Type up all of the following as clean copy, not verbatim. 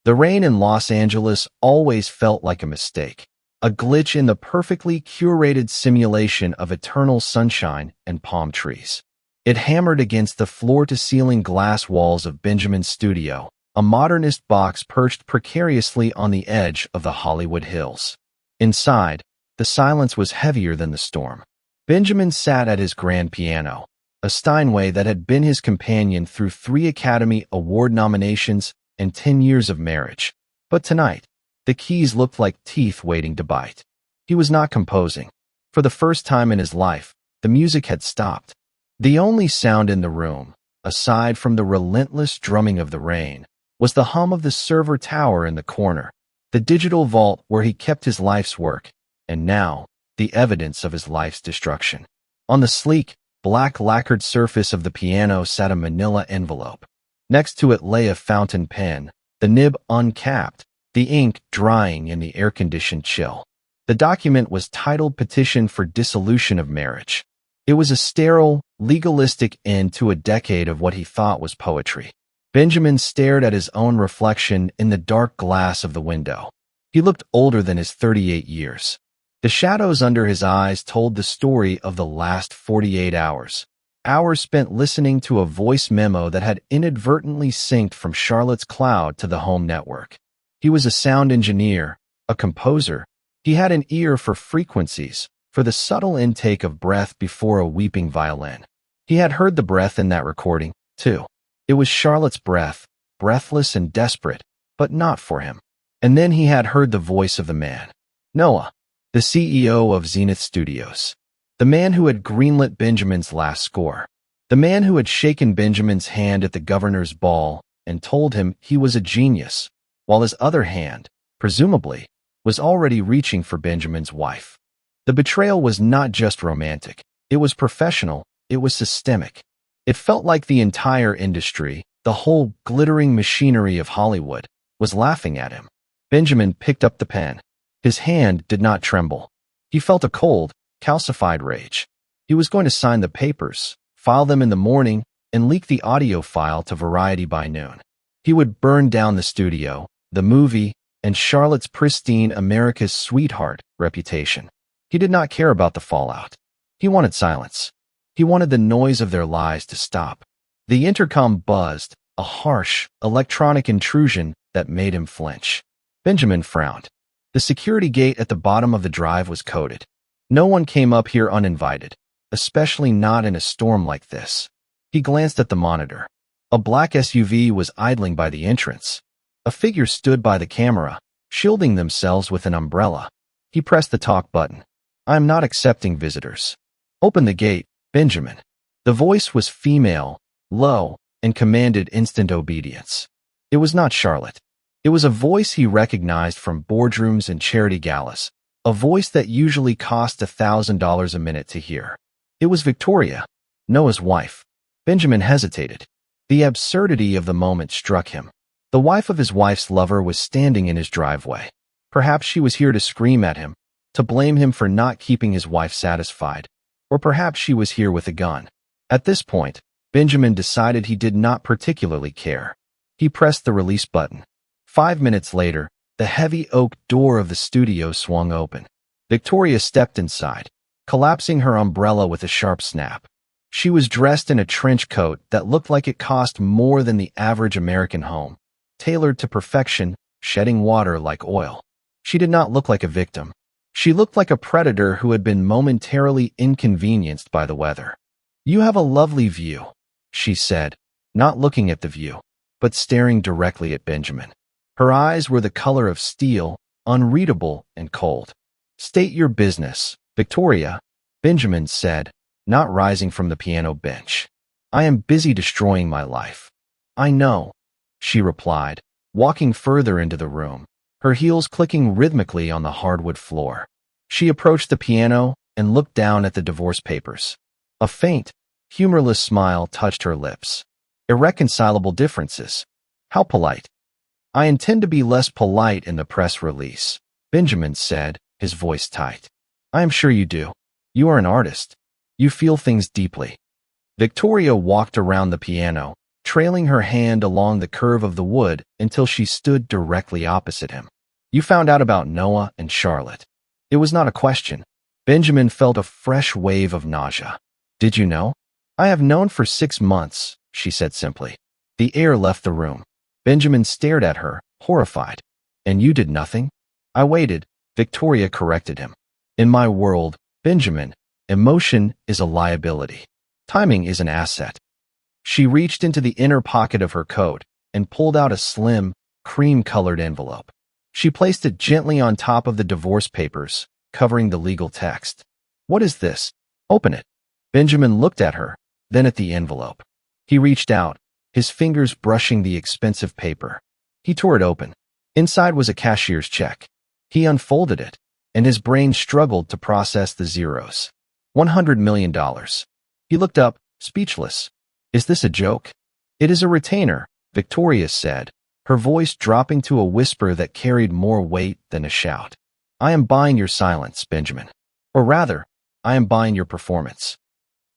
The rain in Los Angeles always felt like a mistake, a glitch in the perfectly curated simulation of eternal sunshine and palm trees. It hammered against the floor-to-ceiling glass walls of Benjamin's studio, a modernist box perched precariously on the edge of the Hollywood Hills. Inside, the silence was heavier than the storm. Benjamin sat at his grand piano, a Steinway that had been his companion through 3 Academy Award nominations and 10 years of marriage. But tonight, the keys looked like teeth waiting to bite. He was not composing. For the first time in his life, the music had stopped. The only sound in the room, aside from the relentless drumming of the rain, was the hum of the server tower in the corner, the digital vault where he kept his life's work, and now, the evidence of his life's destruction. On the sleek, black lacquered surface of the piano sat a manila envelope. Next to it lay a fountain pen, the nib uncapped, the ink drying in the air-conditioned chill. The document was titled Petition for Dissolution of Marriage. It was a sterile, legalistic end to a decade of what he thought was poetry. Benjamin stared at his own reflection in the dark glass of the window. He looked older than his 38 years. The shadows under his eyes told the story of the last 48 hours. Hours spent listening to a voice memo that had inadvertently synced from Charlotte's cloud to the home network. He was a sound engineer, a composer. He had an ear for frequencies, for the subtle intake of breath before a weeping violin. He had heard the breath in that recording, too. It was Charlotte's breath, breathless and desperate, but not for him. And then he had heard the voice of the man. Noah, the CEO of Zenith Studios. The man who had greenlit Benjamin's last score. The man who had shaken Benjamin's hand at the governor's ball and told him he was a genius, while his other hand, presumably, was already reaching for Benjamin's wife. The betrayal was not just romantic. It was professional. It was systemic. It felt like the entire industry, the whole glittering machinery of Hollywood, was laughing at him. Benjamin picked up the pen. His hand did not tremble. He felt a cold, calcified rage. He was going to sign the papers, file them in the morning, and leak the audio file to Variety by noon. He would burn down the studio, the movie, and Charlotte's pristine America's sweetheart reputation. He did not care about the fallout. He wanted silence. He wanted the noise of their lies to stop. The intercom buzzed, a harsh, electronic intrusion that made him flinch. Benjamin frowned. The security gate at the bottom of the drive was coded. No one came up here uninvited, especially not in a storm like this. He glanced at the monitor. A black SUV was idling by the entrance. A figure stood by the camera, shielding themselves with an umbrella. He pressed the talk button. "I am not accepting visitors." "Open the gate, Benjamin." The voice was female, low, and commanded instant obedience. It was not Charlotte. It was a voice he recognized from boardrooms and charity galas, a voice that usually cost $1,000 a minute to hear. It was Victoria, Noah's wife. Benjamin hesitated. The absurdity of the moment struck him. The wife of his wife's lover was standing in his driveway. Perhaps she was here to scream at him, to blame him for not keeping his wife satisfied, or perhaps she was here with a gun. At this point, Benjamin decided he did not particularly care. He pressed the release button. 5 minutes later, the heavy oak door of the studio swung open. Victoria stepped inside, collapsing her umbrella with a sharp snap. She was dressed in a trench coat that looked like it cost more than the average American home, tailored to perfection, shedding water like oil. She did not look like a victim. She looked like a predator who had been momentarily inconvenienced by the weather. "You have a lovely view," she said, not looking at the view, but staring directly at Benjamin. Her eyes were the color of steel, unreadable and cold. "State your business, Victoria," Benjamin said, not rising from the piano bench. "I am busy destroying my life." "I know," she replied, walking further into the room, her heels clicking rhythmically on the hardwood floor. She approached the piano and looked down at the divorce papers. A faint, humorless smile touched her lips. "Irreconcilable differences. How polite." "I intend to be less polite in the press release," Benjamin said, his voice tight. "I am sure you do. You are an artist. You feel things deeply." Victoria walked around the piano, trailing her hand along the curve of the wood until she stood directly opposite him. You found out about Noah and Charlotte. It was not a question. Benjamin felt a fresh wave of nausea. Did you know? I have known for 6 months, she said simply. The air left the room. Benjamin stared at her, horrified. And you did nothing? I waited, Victoria corrected him. In my world, Benjamin, emotion is a liability. Timing is an asset. She reached into the inner pocket of her coat and pulled out a slim, cream-colored envelope. She placed it gently on top of the divorce papers, covering the legal text. What is this? Open it. Benjamin looked at her, then at the envelope. He reached out, his fingers brushing the expensive paper. He tore it open. Inside was a cashier's check. He unfolded it, and his brain struggled to process the zeros. $100 million. He looked up, speechless. Is this a joke? It is a retainer, Victoria said, her voice dropping to a whisper that carried more weight than a shout. I am buying your silence, Benjamin. Or rather, I am buying your performance.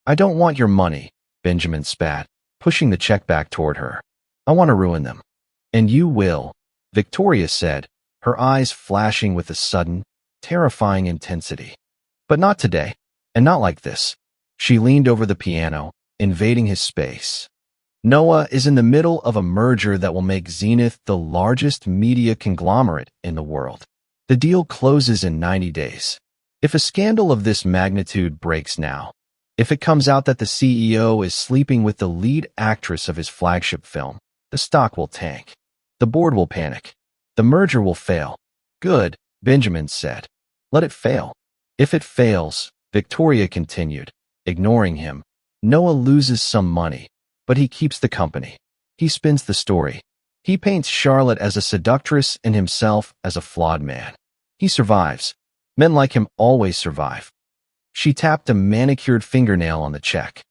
I don't want your money, Benjamin spat, pushing the check back toward her. I want to ruin them. And you will, Victoria said, her eyes flashing with a sudden, terrifying intensity. But not today, and not like this. She leaned over the piano, invading his space. Noah is in the middle of a merger that will make Zenith the largest media conglomerate in the world. The deal closes in 90 days. If a scandal of this magnitude breaks now, if it comes out that the CEO is sleeping with the lead actress of his flagship film, the stock will tank. The board will panic. The merger will fail. Good, Benjamin said. Let it fail. If it fails, Victoria continued, ignoring him, Noah loses some money, but he keeps the company. He spins the story. He paints Charlotte as a seductress and himself as a flawed man. He survives. Men like him always survive. She tapped a manicured fingernail on the check.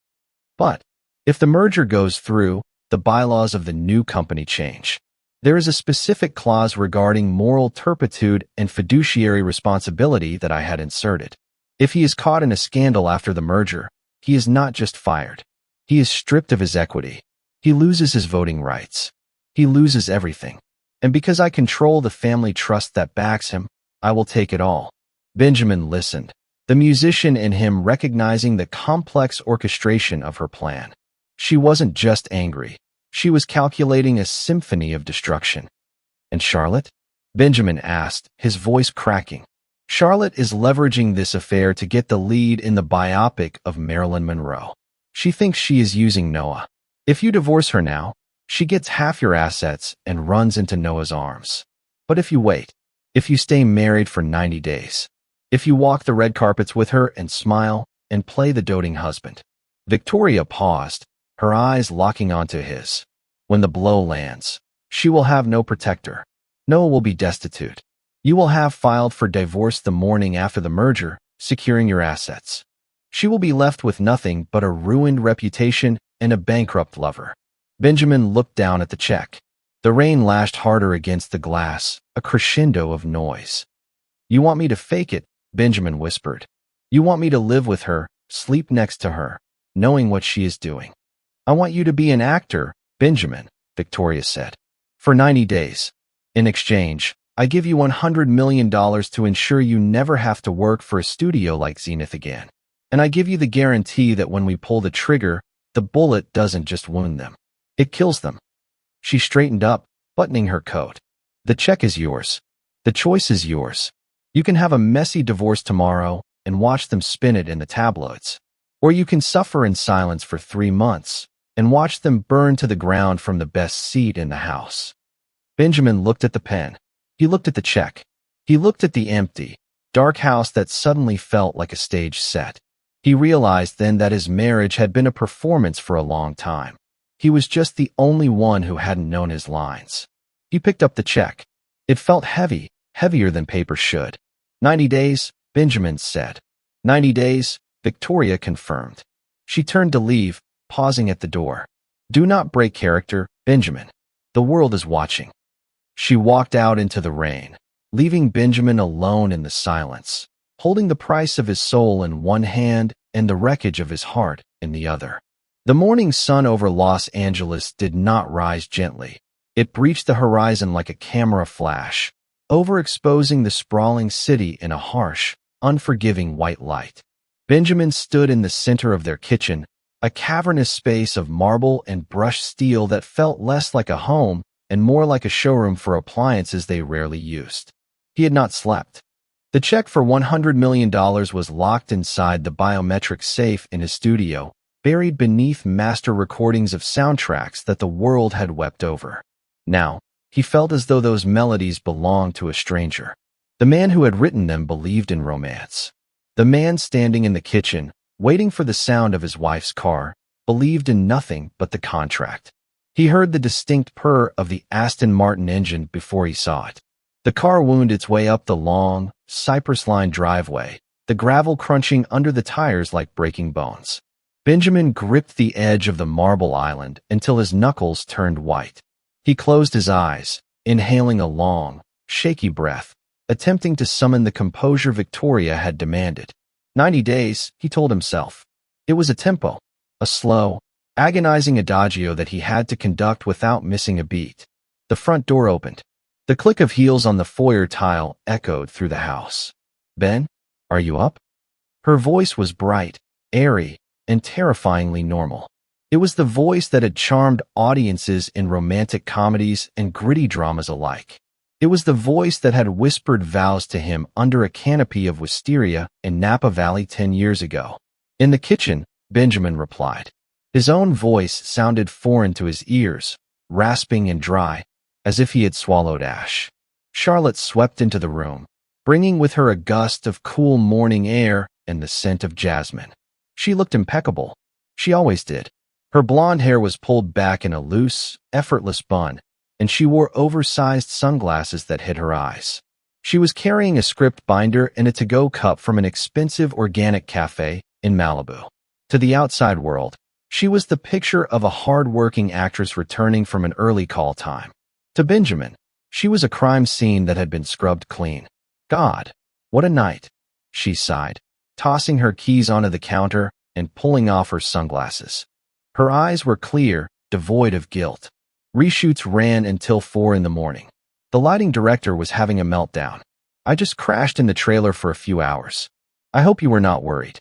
But if the merger goes through, the bylaws of the new company change. There is a specific clause regarding moral turpitude and fiduciary responsibility that I had inserted. If he is caught in a scandal after the merger, he is not just fired. He is stripped of his equity. He loses his voting rights. He loses everything. And because I control the family trust that backs him, I will take it all. Benjamin listened, the musician in him recognizing the complex orchestration of her plan. She wasn't just angry. She was calculating a symphony of destruction. And Charlotte? Benjamin asked, his voice cracking. Charlotte is leveraging this affair to get the lead in the biopic of Marilyn Monroe. She thinks she is using Noah. If you divorce her now, she gets half your assets and runs into Noah's arms. But if you wait, if you stay married for 90 days, if you walk the red carpets with her and smile and play the doting husband. Victoria paused, her eyes locking onto his. When the blow lands, she will have no protector. Noah will be destitute. You will have filed for divorce the morning after the merger, securing your assets. She will be left with nothing but a ruined reputation and a bankrupt lover. Benjamin looked down at the check. The rain lashed harder against the glass, a crescendo of noise. You want me to fake it, Benjamin whispered. You want me to live with her, sleep next to her, knowing what she is doing. I want you to be an actor, Benjamin, Victoria said. For 90 days. In exchange, I give you $100 million to ensure you never have to work for a studio like Zenith again. And I give you the guarantee that when we pull the trigger, the bullet doesn't just wound them. It kills them. She straightened up, buttoning her coat. The check is yours. The choice is yours. You can have a messy divorce tomorrow and watch them spin it in the tabloids. Or you can suffer in silence for 3 months and watch them burn to the ground from the best seat in the house. Benjamin looked at the pen. He looked at the check. He looked at the empty, dark house that suddenly felt like a stage set. He realized then that his marriage had been a performance for a long time. He was just the only one who hadn't known his lines. He picked up the check. It felt heavy, heavier than paper should. 90 days, Benjamin said. 90 days, Victoria confirmed. She turned to leave, pausing at the door. Do not break character, Benjamin. The world is watching. She walked out into the rain, leaving Benjamin alone in the silence, holding the price of his soul in one hand and the wreckage of his heart in the other. The morning sun over Los Angeles did not rise gently. It breached the horizon like a camera flash, overexposing the sprawling city in a harsh, unforgiving white light. Benjamin stood in the center of their kitchen, a cavernous space of marble and brushed steel that felt less like a home and more like a showroom for appliances they rarely used. He had not slept. The check for $100 million was locked inside the biometric safe in his studio, buried beneath master recordings of soundtracks that the world had wept over. Now, he felt as though those melodies belonged to a stranger. The man who had written them believed in romance. The man standing in the kitchen, waiting for the sound of his wife's car, believed in nothing but the contract. He heard the distinct purr of the Aston Martin engine before he saw it. The car wound its way up the long, cypress-lined driveway, the gravel crunching under the tires like breaking bones. Benjamin gripped the edge of the marble island until his knuckles turned white. He closed his eyes, inhaling a long, shaky breath, attempting to summon the composure Victoria had demanded. 90 days, he told himself. It was a tempo, a slow, agonizing adagio that he had to conduct without missing a beat. The front door opened. The click of heels on the foyer tile echoed through the house. "Ben, are you up?" Her voice was bright, airy, and terrifyingly normal. It was the voice that had charmed audiences in romantic comedies and gritty dramas alike. It was the voice that had whispered vows to him under a canopy of wisteria in Napa Valley 10 years ago. In the kitchen, Benjamin replied. His own voice sounded foreign to his ears, rasping and dry, as if he had swallowed ash. Charlotte swept into the room, bringing with her a gust of cool morning air and the scent of jasmine. She looked impeccable. She always did. Her blonde hair was pulled back in a loose, effortless bun, and she wore oversized sunglasses that hid her eyes. She was carrying a script binder and a to-go cup from an expensive organic cafe in Malibu. To the outside world, she was the picture of a hard-working actress returning from an early call time. To Benjamin, she was a crime scene that had been scrubbed clean. God, what a night, she sighed, tossing her keys onto the counter and pulling off her sunglasses. Her eyes were clear, devoid of guilt. Reshoots ran until 4 in the morning. The lighting director was having a meltdown. I just crashed in the trailer for a few hours. I hope you were not worried.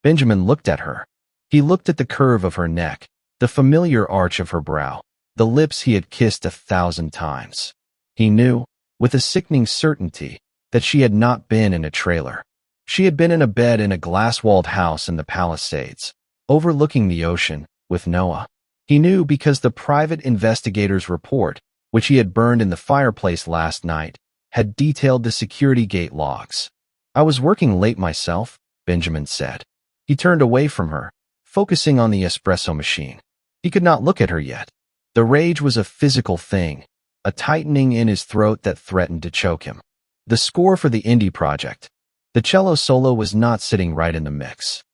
Benjamin looked at her. He looked at the curve of her neck, the familiar arch of her brow, the lips he had kissed 1,000 times. He knew, with a sickening certainty, that she had not been in a trailer. She had been in a bed in a glass-walled house in the Palisades, overlooking the ocean, with Noah. He knew because the private investigator's report, which he had burned in the fireplace last night, had detailed the security gate logs. I was working late myself, Benjamin said. He turned away from her, focusing on the espresso machine. He could not look at her yet. The rage was a physical thing, a tightening in his throat that threatened to choke him. The score for the indie project. The cello solo was not sitting right in the mix.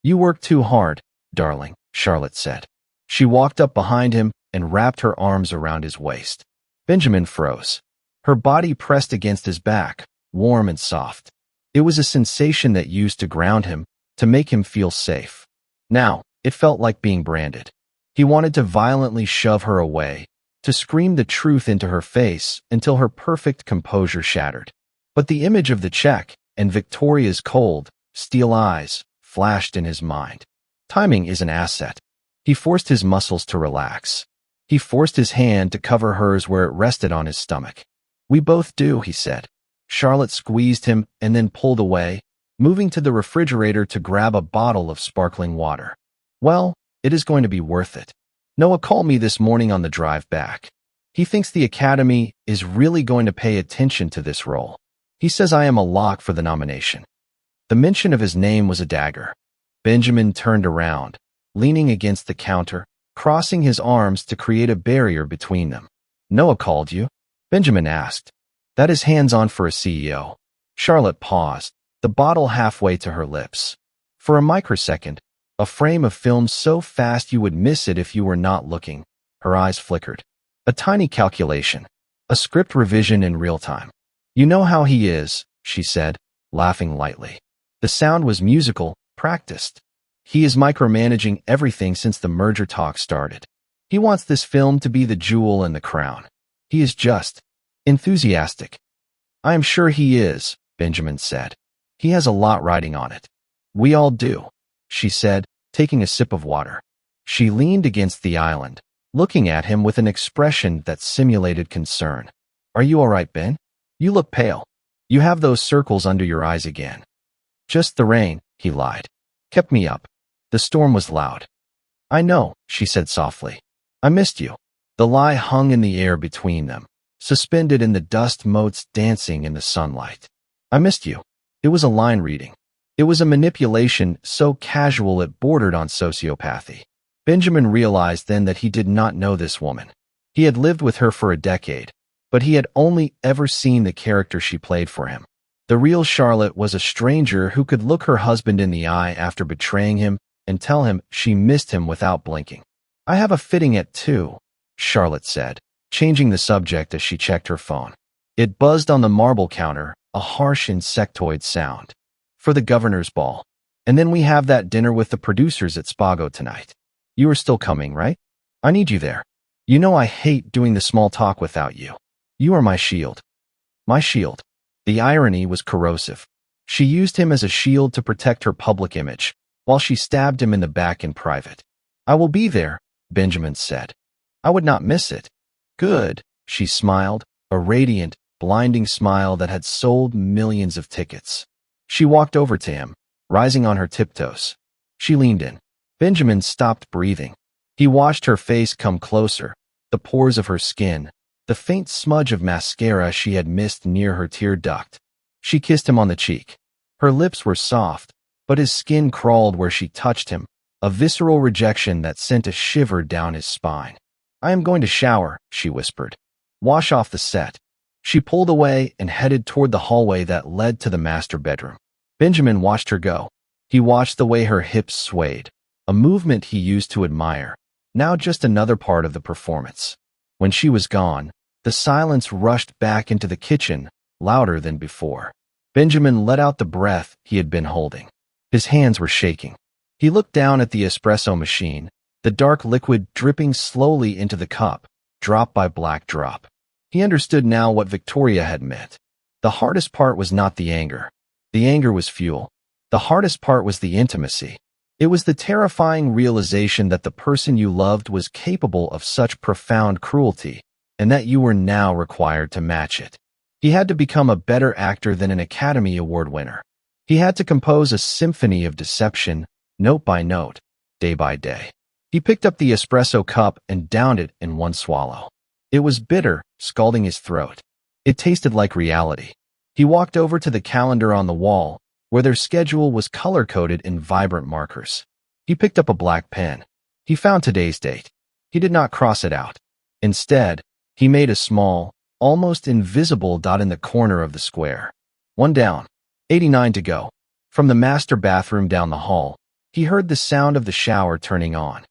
You work too hard, darling, Charlotte said. She walked up behind him and wrapped her arms around his waist. Benjamin froze. Her body pressed against his back, warm and soft. It was a sensation that used to ground him, to make him feel safe. Now, it felt like being branded. He wanted to violently shove her away, to scream the truth into her face until her perfect composure shattered. But the image of the check and Victoria's cold, steel eyes flashed in his mind. Timing is an asset. He forced his muscles to relax. He forced his hand to cover hers where it rested on his stomach. We both do, he said. Charlotte squeezed him and then pulled away, moving to the refrigerator to grab a bottle of sparkling water. Well, it is going to be worth it. Noah called me this morning on the drive back. He thinks the Academy is really going to pay attention to this role. He says I am a lock for the nomination. The mention of his name was a dagger. Benjamin turned around, leaning against the counter, crossing his arms to create a barrier between them. Noah called you? Benjamin asked. That is hands-on for a CEO. Charlotte paused, the bottle halfway to her lips. For a microsecond, a frame of film so fast you would miss it if you were not looking, her eyes flickered. A tiny calculation, a script revision in real time. You know how he is, she said, laughing lightly. The sound was musical, practiced. He is micromanaging everything since the merger talk started. He wants this film to be the jewel in the crown. He is just enthusiastic. I am sure he is, Benjamin said. He has a lot riding on it. We all do, she said, taking a sip of water. She leaned against the island, looking at him with an expression that simulated concern. Are you all right, Ben? You look pale. You have those circles under your eyes again. Just the rain, he lied. Kept me up. The storm was loud. I know, she said softly. I missed you. The lie hung in the air between them, suspended in the dust motes dancing in the sunlight. I missed you. It was a line reading. It was a manipulation so casual it bordered on sociopathy. Benjamin realized then that he did not know this woman. He had lived with her for a decade, but he had only ever seen the character she played for him. The real Charlotte was a stranger who could look her husband in the eye after betraying him and tell him she missed him without blinking. I have a fitting at 2, Charlotte said, changing the subject as she checked her phone. It buzzed on the marble counter, a harsh insectoid sound. For the governor's ball. And then we have that dinner with the producers at Spago tonight. You are still coming, right? I need you there. You know I hate doing the small talk without you. You are my shield. My shield. The irony was corrosive. She used him as a shield to protect her public image, while she stabbed him in the back in private. I will be there, Benjamin said. I would not miss it. Good, she smiled, a radiant, blinding smile that had sold millions of tickets. She walked over to him, rising on her tiptoes. She leaned in. Benjamin stopped breathing. He watched her face come closer, the pores of her skin, the faint smudge of mascara she had missed near her tear duct. She kissed him on the cheek. Her lips were soft, but his skin crawled where she touched him, a visceral rejection that sent a shiver down his spine. I am going to shower, she whispered. Wash off the set. She pulled away and headed toward the hallway that led to the master bedroom. Benjamin watched her go. He watched the way her hips swayed, a movement he used to admire, now just another part of the performance. When she was gone, the silence rushed back into the kitchen, louder than before. Benjamin let out the breath he had been holding. His hands were shaking. He looked down at the espresso machine, the dark liquid dripping slowly into the cup, drop by black drop. He understood now what Victoria had meant. The hardest part was not the anger. The anger was fuel. The hardest part was the intimacy. It was the terrifying realization that the person you loved was capable of such profound cruelty, and that you were now required to match it. He had to become a better actor than an Academy Award winner. He had to compose a symphony of deception, note by note, day by day. He picked up the espresso cup and downed it in one swallow. It was bitter, scalding his throat. It tasted like reality. He walked over to the calendar on the wall, where their schedule was color-coded in vibrant markers. He picked up a black pen. He found today's date. He did not cross it out. Instead, he made a small, almost invisible dot in the corner of the square. 1 down. 89 to go. From the master bathroom down the hall, he heard the sound of the shower turning on.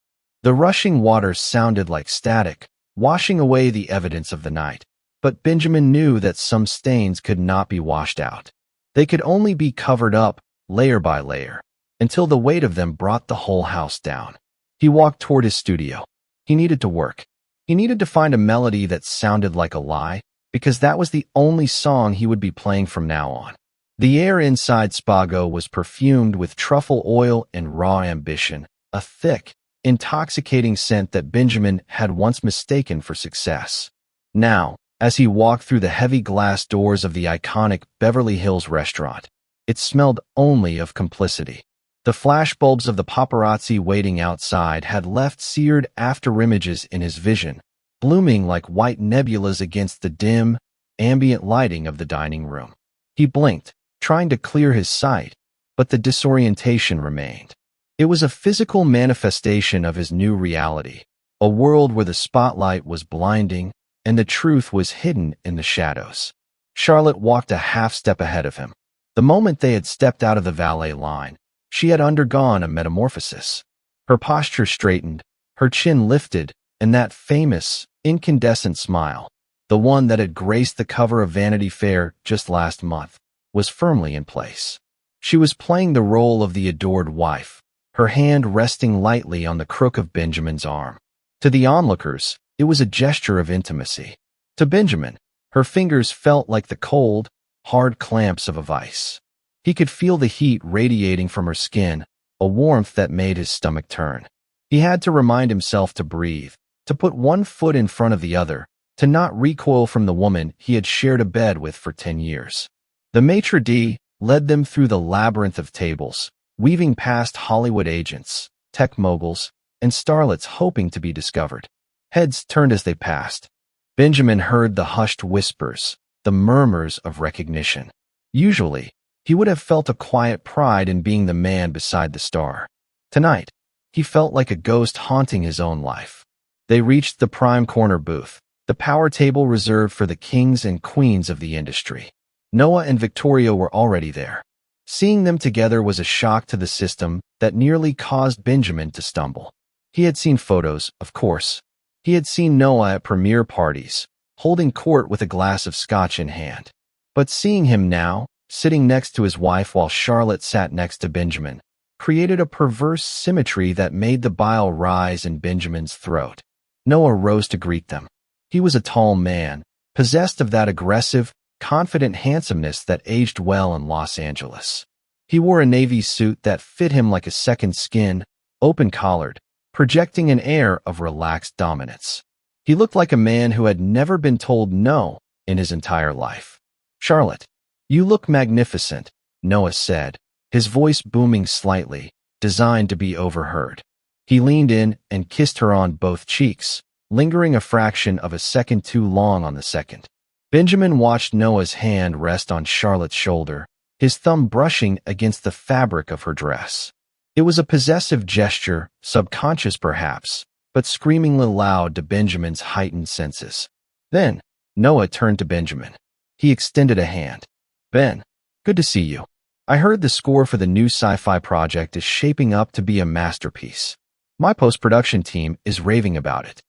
The rushing water sounded like static, washing away the evidence of the night. But Benjamin knew that some stains could not be washed out. They could only be covered up, layer by layer, until the weight of them brought the whole house down. He walked toward his studio. He needed to work. He needed to find a melody that sounded like a lie, because that was the only song he would be playing from now on. The air inside Spago was perfumed with truffle oil and raw ambition, a thick, intoxicating scent that Benjamin had once mistaken for success. Now, as he walked through the heavy glass doors of the iconic Beverly Hills restaurant, it smelled only of complicity. The flashbulbs of the paparazzi waiting outside had left seared afterimages in his vision, blooming like white nebulas against the dim, ambient lighting of the dining room. He blinked, trying to clear his sight, but the disorientation remained. It was a physical manifestation of his new reality, a world where the spotlight was blinding and the truth was hidden in the shadows. Charlotte walked a half step ahead of him. The moment they had stepped out of the valet line, she had undergone a metamorphosis. Her posture straightened, her chin lifted, and that famous, incandescent smile, the one that had graced the cover of Vanity Fair just last month, was firmly in place. She was playing the role of the adored wife, her hand resting lightly on the crook of Benjamin's arm. To the onlookers, it was a gesture of intimacy. To Benjamin, her fingers felt like the cold, hard clamps of a vice. He could feel the heat radiating from her skin, a warmth that made his stomach turn. He had to remind himself to breathe, to put one foot in front of the other, to not recoil from the woman he had shared a bed with for 10 years. The maitre d' led them through the labyrinth of tables, weaving past Hollywood agents, tech moguls, and starlets hoping to be discovered. Heads turned as they passed. Benjamin heard the hushed whispers, the murmurs of recognition. Usually, he would have felt a quiet pride in being the man beside the star. Tonight, he felt like a ghost haunting his own life. They reached the prime corner booth, the power table reserved for the kings and queens of the industry. Noah and Victoria were already there. Seeing them together was a shock to the system that nearly caused Benjamin to stumble. He had seen photos, of course. He had seen Noah at premiere parties, holding court with a glass of scotch in hand. But seeing him now, sitting next to his wife while Charlotte sat next to Benjamin, created a perverse symmetry that made the bile rise in Benjamin's throat. Noah rose to greet them. He was a tall man, possessed of that aggressive, confident handsomeness that aged well in Los Angeles. He wore a navy suit that fit him like a second skin, open-collared, projecting an air of relaxed dominance. He looked like a man who had never been told no in his entire life. "Charlotte, you look magnificent," Noah said, his voice booming slightly, designed to be overheard. He leaned in and kissed her on both cheeks, lingering a fraction of a second too long on the second. Benjamin watched Noah's hand rest on Charlotte's shoulder, his thumb brushing against the fabric of her dress. It was a possessive gesture, subconscious perhaps, but screamingly loud to Benjamin's heightened senses. Then, Noah turned to Benjamin. He extended a hand. "Ben, good to see you. I heard the score for the new sci-fi project is shaping up to be a masterpiece. My post-production team is raving about it."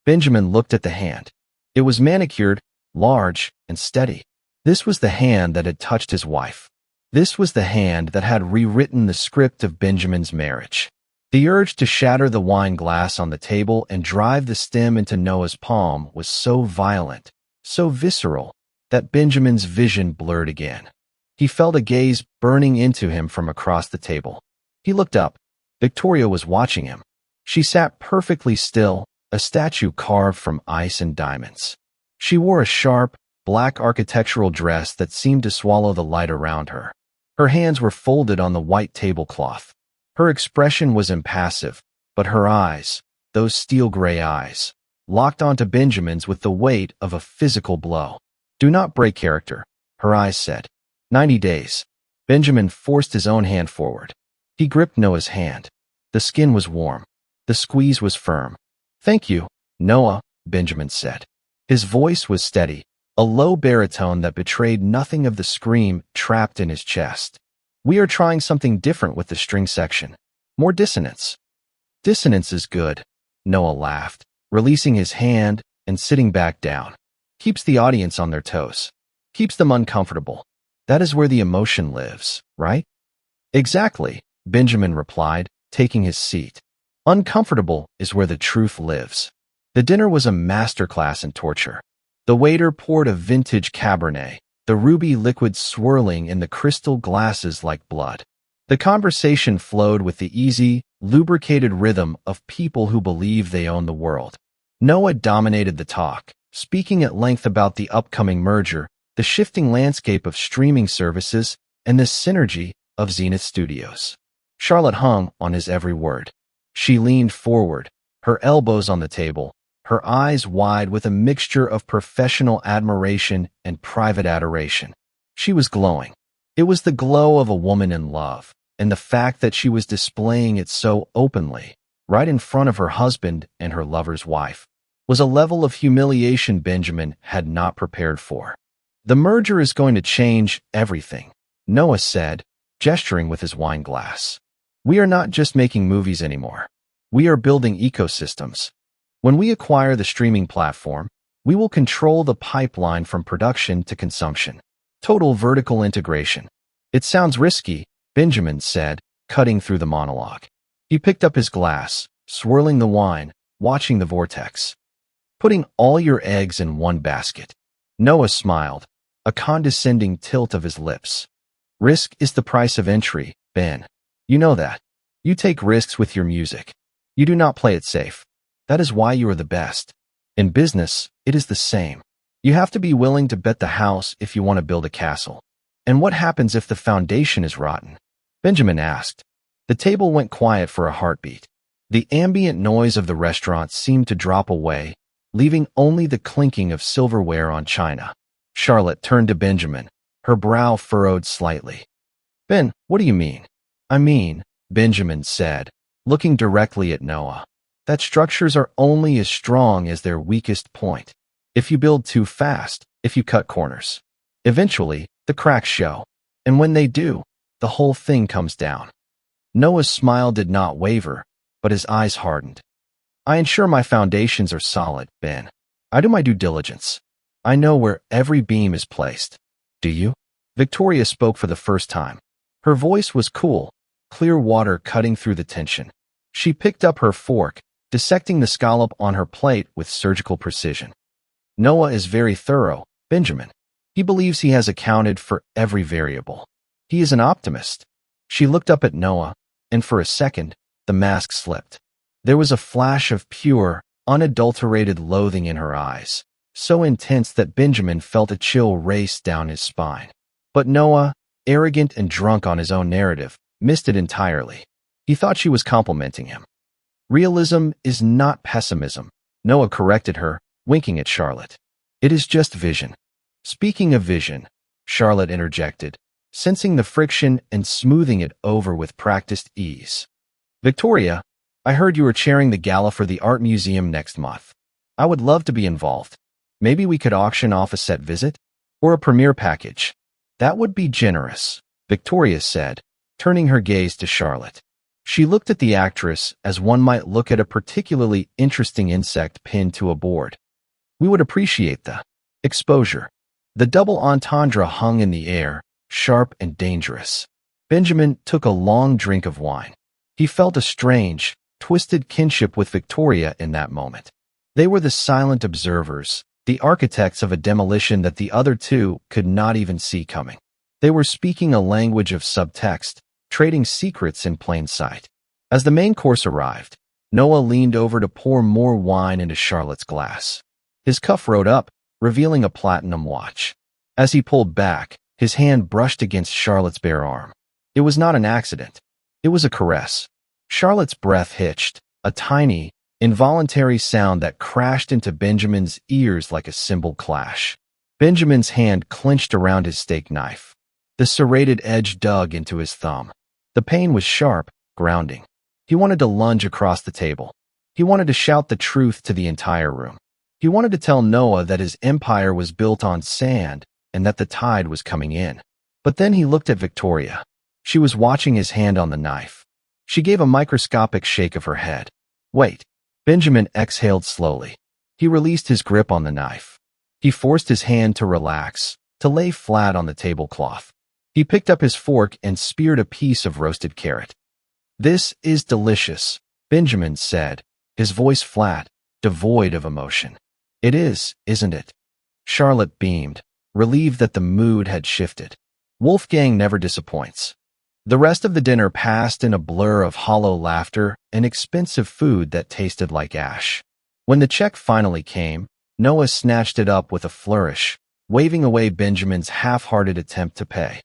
Benjamin looked at the hand. It was manicured, large, and steady. This was the hand that had touched his wife. This was the hand that had rewritten the script of Benjamin's marriage. The urge to shatter the wine glass on the table and drive the stem into Noah's palm was so violent, so visceral, that Benjamin's vision blurred again. He felt a gaze burning into him from across the table. He looked up. Victoria was watching him. She sat perfectly still, a statue carved from ice and diamonds. She wore a sharp, black architectural dress that seemed to swallow the light around her. Her hands were folded on the white tablecloth. Her expression was impassive, but her eyes, those steel-gray eyes, locked onto Benjamin's with the weight of a physical blow. "Do not break character," her eyes said. 90 days. Benjamin forced his own hand forward. He gripped Noah's hand. The skin was warm. The squeeze was firm. "Thank you, Noah," Benjamin said. His voice was steady, a low baritone that betrayed nothing of the scream trapped in his chest. "We are trying something different with the string section. More dissonance." "Dissonance is good," Noah laughed, releasing his hand and sitting back down. "Keeps the audience on their toes. Keeps them uncomfortable. That is where the emotion lives, right?" "Exactly," Benjamin replied, taking his seat. "Uncomfortable is where the truth lives." The dinner was a masterclass in torture. The waiter poured a vintage Cabernet, the ruby liquid swirling in the crystal glasses like blood. The conversation flowed with the easy, lubricated rhythm of people who believe they own the world. Noah dominated the talk, speaking at length about the upcoming merger, the shifting landscape of streaming services, and the synergy of Zenith Studios. Charlotte hung on his every word. She leaned forward, her elbows on the table, her eyes wide with a mixture of professional admiration and private adoration. She was glowing. It was the glow of a woman in love, and the fact that she was displaying it so openly, right in front of her husband and her lover's wife, was a level of humiliation Benjamin had not prepared for. "The merger is going to change everything," Noah said, gesturing with his wine glass. "We are not just making movies anymore. We are building ecosystems. When we acquire the streaming platform, we will control the pipeline from production to consumption. Total vertical integration." "It sounds risky," Benjamin said, cutting through the monologue. He picked up his glass, swirling the wine, watching the vortex. Putting all your eggs in one basket. Noah smiled, a condescending tilt of his lips. Risk is the price of entry, Ben. You know that. You take risks with your music. You do not play it safe. That is why you are the best. In business, it is the same. You have to be willing to bet the house if you want to build a castle. And what happens if the foundation is rotten? Benjamin asked. The table went quiet for a heartbeat. The ambient noise of the restaurant seemed to drop away, leaving only the clinking of silverware on china. Charlotte turned to Benjamin, her brow furrowed slightly. Ben, what do you mean? I mean, Benjamin said, looking directly at Noah, that structures are only as strong as their weakest point. If you build too fast, if you cut corners, eventually, the cracks show. And when they do, the whole thing comes down. Noah's smile did not waver, but his eyes hardened. I ensure my foundations are solid, Ben. I do my due diligence. I know where every beam is placed. Do you? Victoria spoke for the first time. Her voice was cool, clear water cutting through the tension. She picked up her fork, dissecting the scallop on her plate with surgical precision. Noah is very thorough, Benjamin. He believes he has accounted for every variable. He is an optimist. She looked up at Noah, and for a second, the mask slipped. There was a flash of pure, unadulterated loathing in her eyes, so intense that Benjamin felt a chill race down his spine. But Noah, arrogant and drunk on his own narrative, missed it entirely. He thought she was complimenting him. Realism is not pessimism, Noah corrected her, winking at Charlotte. It is just vision. Speaking of vision, Charlotte interjected, sensing the friction and smoothing it over with practiced ease. Victoria, I heard you were chairing the gala for the art museum next month. I would love to be involved. Maybe we could auction off a set visit? Or a premiere package. That would be generous, Victoria said, turning her gaze to Charlotte. She looked at the actress as one might look at a particularly interesting insect pinned to a board. We would appreciate the exposure. The double entendre hung in the air, sharp and dangerous. Benjamin took a long drink of wine. He felt a strange, twisted kinship with Victoria in that moment. They were the silent observers, the architects of a demolition that the other two could not even see coming. They were speaking a language of subtext, trading secrets in plain sight. As the main course arrived, Noah leaned over to pour more wine into Charlotte's glass. His cuff rode up, revealing a platinum watch. As he pulled back, his hand brushed against Charlotte's bare arm. It was not an accident. It was a caress. Charlotte's breath hitched, a tiny, involuntary sound that crashed into Benjamin's ears like a cymbal clash. Benjamin's hand clenched around his steak knife. The serrated edge dug into his thumb. The pain was sharp, grounding. He wanted to lunge across the table. He wanted to shout the truth to the entire room. He wanted to tell Noah that his empire was built on sand and that the tide was coming in. But then he looked at Victoria. She was watching his hand on the knife. She gave a microscopic shake of her head. Wait. Benjamin exhaled slowly. He released his grip on the knife. He forced his hand to relax, to lay flat on the tablecloth. He picked up his fork and speared a piece of roasted carrot. This is delicious, Benjamin said, his voice flat, devoid of emotion. It is, isn't it? Charlotte beamed, relieved that the mood had shifted. Wolfgang never disappoints. The rest of the dinner passed in a blur of hollow laughter and expensive food that tasted like ash. When the check finally came, Noah snatched it up with a flourish, waving away Benjamin's half-hearted attempt to pay.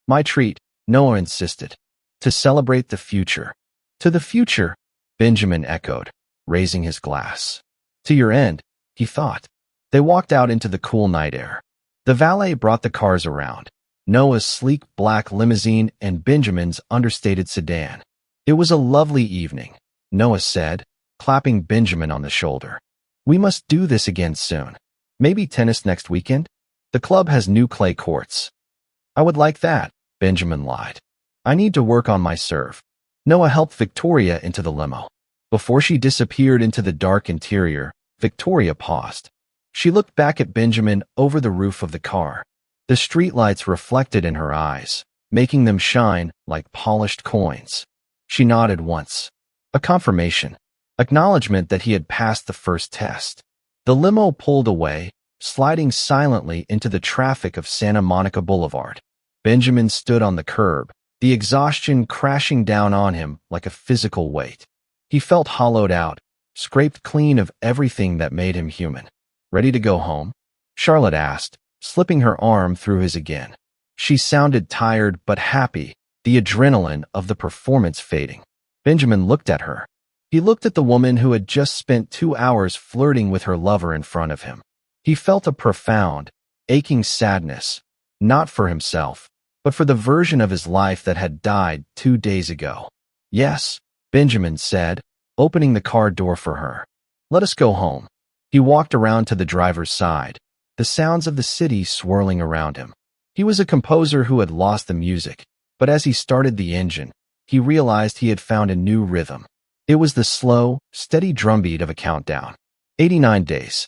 My treat, Noah insisted. To celebrate the future. To the future, Benjamin echoed, raising his glass. To your end, he thought. They walked out into the cool night air. The valet brought the cars around. Noah's sleek black limousine and Benjamin's understated sedan. It was a lovely evening, Noah said, clapping Benjamin on the shoulder. We must do this again soon. Maybe tennis next weekend? The club has new clay courts. I would like that, Benjamin lied. I need to work on my serve. Noah helped Victoria into the limo. Before she disappeared into the dark interior, Victoria paused. She looked back at Benjamin over the roof of the car. The streetlights reflected in her eyes, making them shine like polished coins. She nodded once. A confirmation. Acknowledgement that he had passed the first test. The limo pulled away, sliding silently into the traffic of Santa Monica Boulevard. Benjamin stood on the curb, the exhaustion crashing down on him like a physical weight. He felt hollowed out, scraped clean of everything that made him human. Ready to go home? Charlotte asked, slipping her arm through his again. She sounded tired but happy, the adrenaline of the performance fading. Benjamin looked at her. He looked at the woman who had just spent 2 hours flirting with her lover in front of him. He felt a profound, aching sadness, not for himself, but for the version of his life that had died 2 days ago. Yes, Benjamin said, opening the car door for her. Let us go home. He walked around to the driver's side, the sounds of the city swirling around him. He was a composer who had lost the music, but as he started the engine, he realized he had found a new rhythm. It was the slow, steady drumbeat of a countdown. 89 days.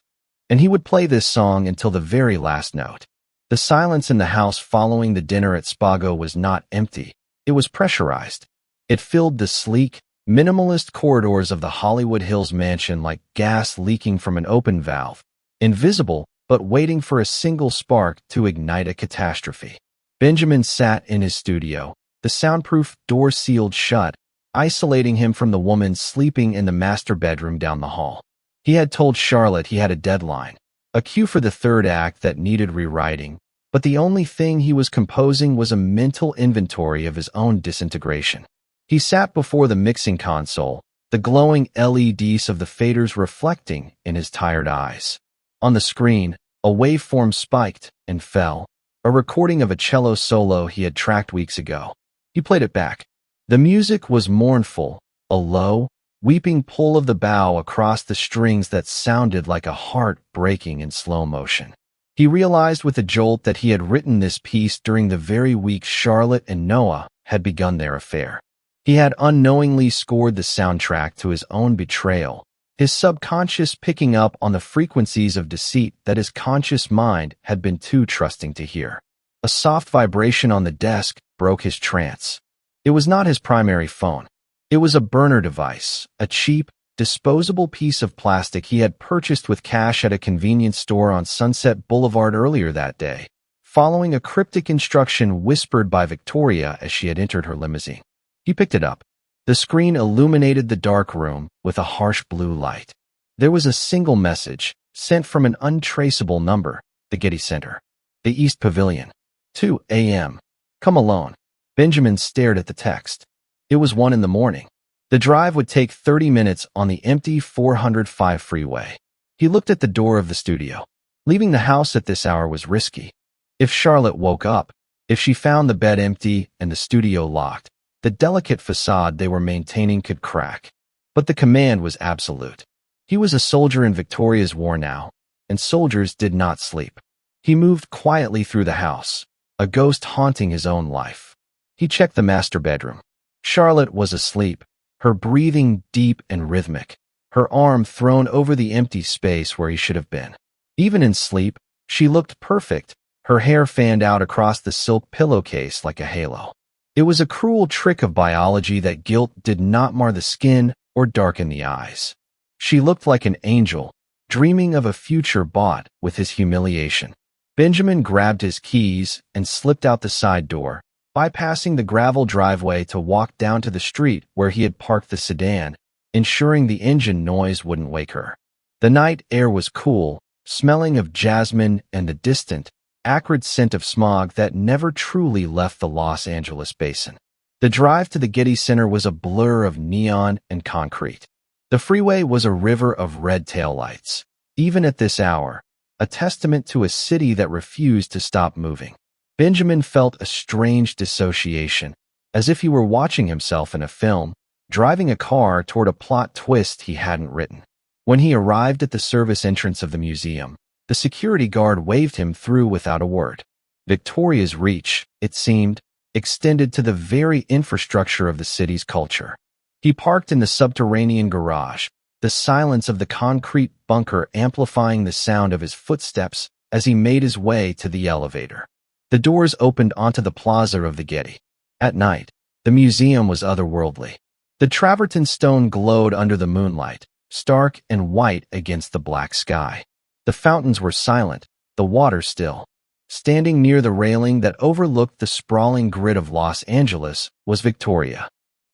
And he would play this song until the very last note. The silence in the house following the dinner at Spago was not empty. It was pressurized. It filled the sleek, minimalist corridors of the Hollywood Hills mansion like gas leaking from an open valve, invisible but waiting for a single spark to ignite a catastrophe. Benjamin sat in his studio, the soundproof door sealed shut, isolating him from the woman sleeping in the master bedroom down the hall. He had told Charlotte he had a deadline, a cue for the third act that needed rewriting, but the only thing he was composing was a mental inventory of his own disintegration. He sat before the mixing console, the glowing LEDs of the faders reflecting in his tired eyes. On the screen, a waveform spiked and fell, a recording of a cello solo he had tracked weeks ago. He played it back. The music was mournful, a low, weeping pull of the bow across the strings that sounded like a heart breaking in slow motion. He realized with a jolt that he had written this piece during the very week Charlotte and Noah had begun their affair. He had unknowingly scored the soundtrack to his own betrayal, his subconscious picking up on the frequencies of deceit that his conscious mind had been too trusting to hear. A soft vibration on the desk broke his trance. It was not his primary phone. It was a burner device, a cheap, disposable piece of plastic he had purchased with cash at a convenience store on Sunset Boulevard earlier that day, following a cryptic instruction whispered by Victoria as she had entered her limousine. He picked it up. The screen illuminated the dark room with a harsh blue light. There was a single message, sent from an untraceable number, the Getty Center. The East Pavilion. 2 a.m. Come alone. Benjamin stared at the text. It was 1 in the morning. The drive would take 30 minutes on the empty 405 freeway. He looked at the door of the studio. Leaving the house at this hour was risky. If Charlotte woke up, if she found the bed empty and the studio locked, the delicate facade they were maintaining could crack. But the command was absolute. He was a soldier in Victoria's war now, and soldiers did not sleep. He moved quietly through the house, a ghost haunting his own life. He checked the master bedroom. Charlotte was asleep, her breathing deep and rhythmic, her arm thrown over the empty space where he should have been. Even in sleep, she looked perfect, her hair fanned out across the silk pillowcase like a halo. It was a cruel trick of biology that guilt did not mar the skin or darken the eyes. She looked like an angel, dreaming of a future bought with his humiliation. Benjamin grabbed his keys and slipped out the side door, bypassing the gravel driveway to walk down to the street where he had parked the sedan, ensuring the engine noise wouldn't wake her. The night air was cool, smelling of jasmine and the distant, acrid scent of smog that never truly left the Los Angeles basin. The drive to the Getty Center was a blur of neon and concrete. The freeway was a river of red taillights. Even at this hour, a testament to a city that refused to stop moving. Benjamin felt a strange dissociation, as if he were watching himself in a film, driving a car toward a plot twist he hadn't written. When he arrived at the service entrance of the museum, the security guard waved him through without a word. Victoria's reach, it seemed, extended to the very infrastructure of the city's culture. He parked in the subterranean garage, the silence of the concrete bunker amplifying the sound of his footsteps as he made his way to the elevator. The doors opened onto the plaza of the Getty. At night, the museum was otherworldly. The travertine stone glowed under the moonlight, stark and white against the black sky. The fountains were silent, the water still. Standing near the railing that overlooked the sprawling grid of Los Angeles was Victoria.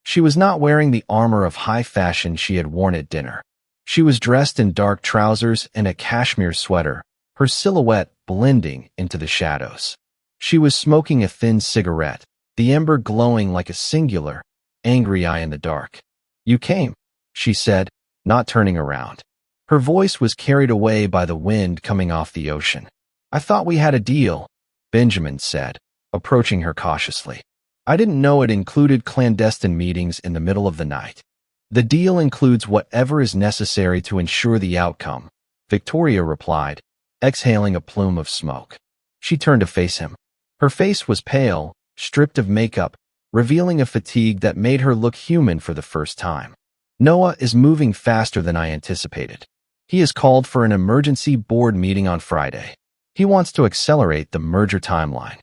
She was not wearing the armor of high fashion she had worn at dinner. She was dressed in dark trousers and a cashmere sweater, her silhouette blending into the shadows. She was smoking a thin cigarette, the ember glowing like a singular, angry eye in the dark. "You came," she said, not turning around. Her voice was carried away by the wind coming off the ocean. "I thought we had a deal," Benjamin said, approaching her cautiously. "I didn't know it included clandestine meetings in the middle of the night." "The deal includes whatever is necessary to ensure the outcome," Victoria replied, exhaling a plume of smoke. She turned to face him. Her face was pale, stripped of makeup, revealing a fatigue that made her look human for the first time. "Noah is moving faster than I anticipated. He has called for an emergency board meeting on Friday. He wants to accelerate the merger timeline."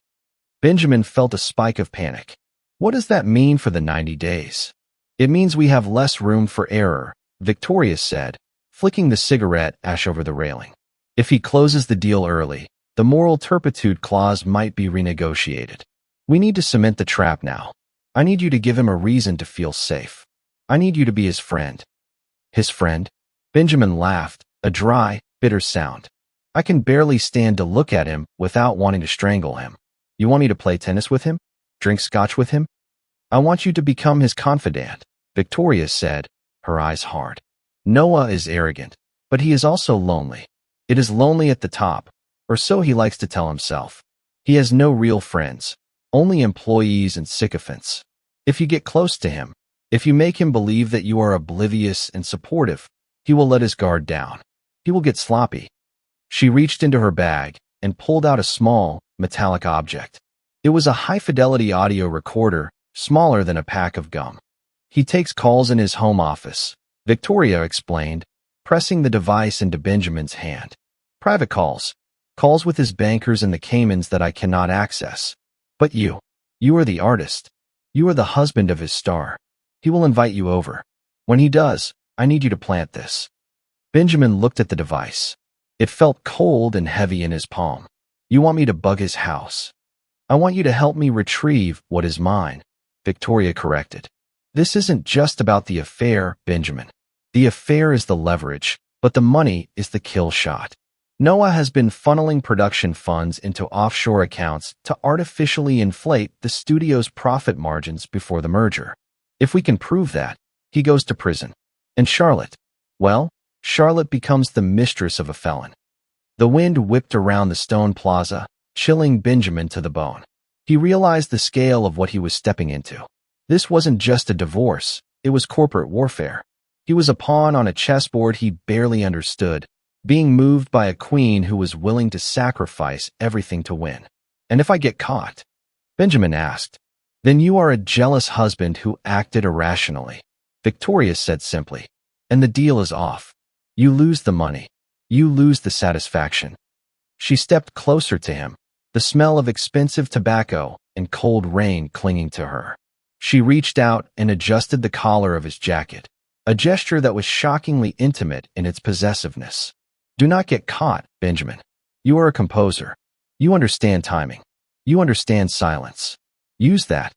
Benjamin felt a spike of panic. "What does that mean for the 90 days? "It means we have less room for error," Victoria said, flicking the cigarette ash over the railing. "If he closes the deal early, the moral turpitude clause might be renegotiated. We need to cement the trap now. I need you to give him a reason to feel safe. I need you to be his friend." "His friend?" Benjamin laughed, a dry, bitter sound. "I can barely stand to look at him without wanting to strangle him. You want me to play tennis with him? Drink scotch with him?" "I want you to become his confidant," Victoria said, her eyes hard. "Noah is arrogant, but he is also lonely. It is lonely at the top, or so he likes to tell himself. He has no real friends, only employees and sycophants. If you get close to him, if you make him believe that you are oblivious and supportive, he will let his guard down. He will get sloppy." She reached into her bag and pulled out a small, metallic object. It was a high-fidelity audio recorder, smaller than a pack of gum. "He takes calls in his home office," Victoria explained, pressing the device into Benjamin's hand. "Private calls. Calls with his bankers in the Caymans that I cannot access. But you are the artist. You are the husband of his star. He will invite you over. When he does, I need you to plant this." Benjamin looked at the device. It felt cold and heavy in his palm. "You want me to bug his house?" "I want you to help me retrieve what is mine," Victoria corrected. "This isn't just about the affair, Benjamin. The affair is the leverage, but the money is the kill shot. Noah has been funneling production funds into offshore accounts to artificially inflate the studio's profit margins before the merger. If we can prove that, he goes to prison. And Charlotte? Well, Charlotte becomes the mistress of a felon." The wind whipped around the stone plaza, chilling Benjamin to the bone. He realized the scale of what he was stepping into. This wasn't just a divorce, it was corporate warfare. He was a pawn on a chessboard he barely understood, being moved by a queen who was willing to sacrifice everything to win. "And if I get caught?" Benjamin asked. "Then you are a jealous husband who acted irrationally," Victoria said simply. "And the deal is off. You lose the money. You lose the satisfaction." She stepped closer to him, the smell of expensive tobacco and cold rain clinging to her. She reached out and adjusted the collar of his jacket, a gesture that was shockingly intimate in its possessiveness. "Do not get caught, Benjamin. You are a composer. You understand timing. You understand silence. Use that."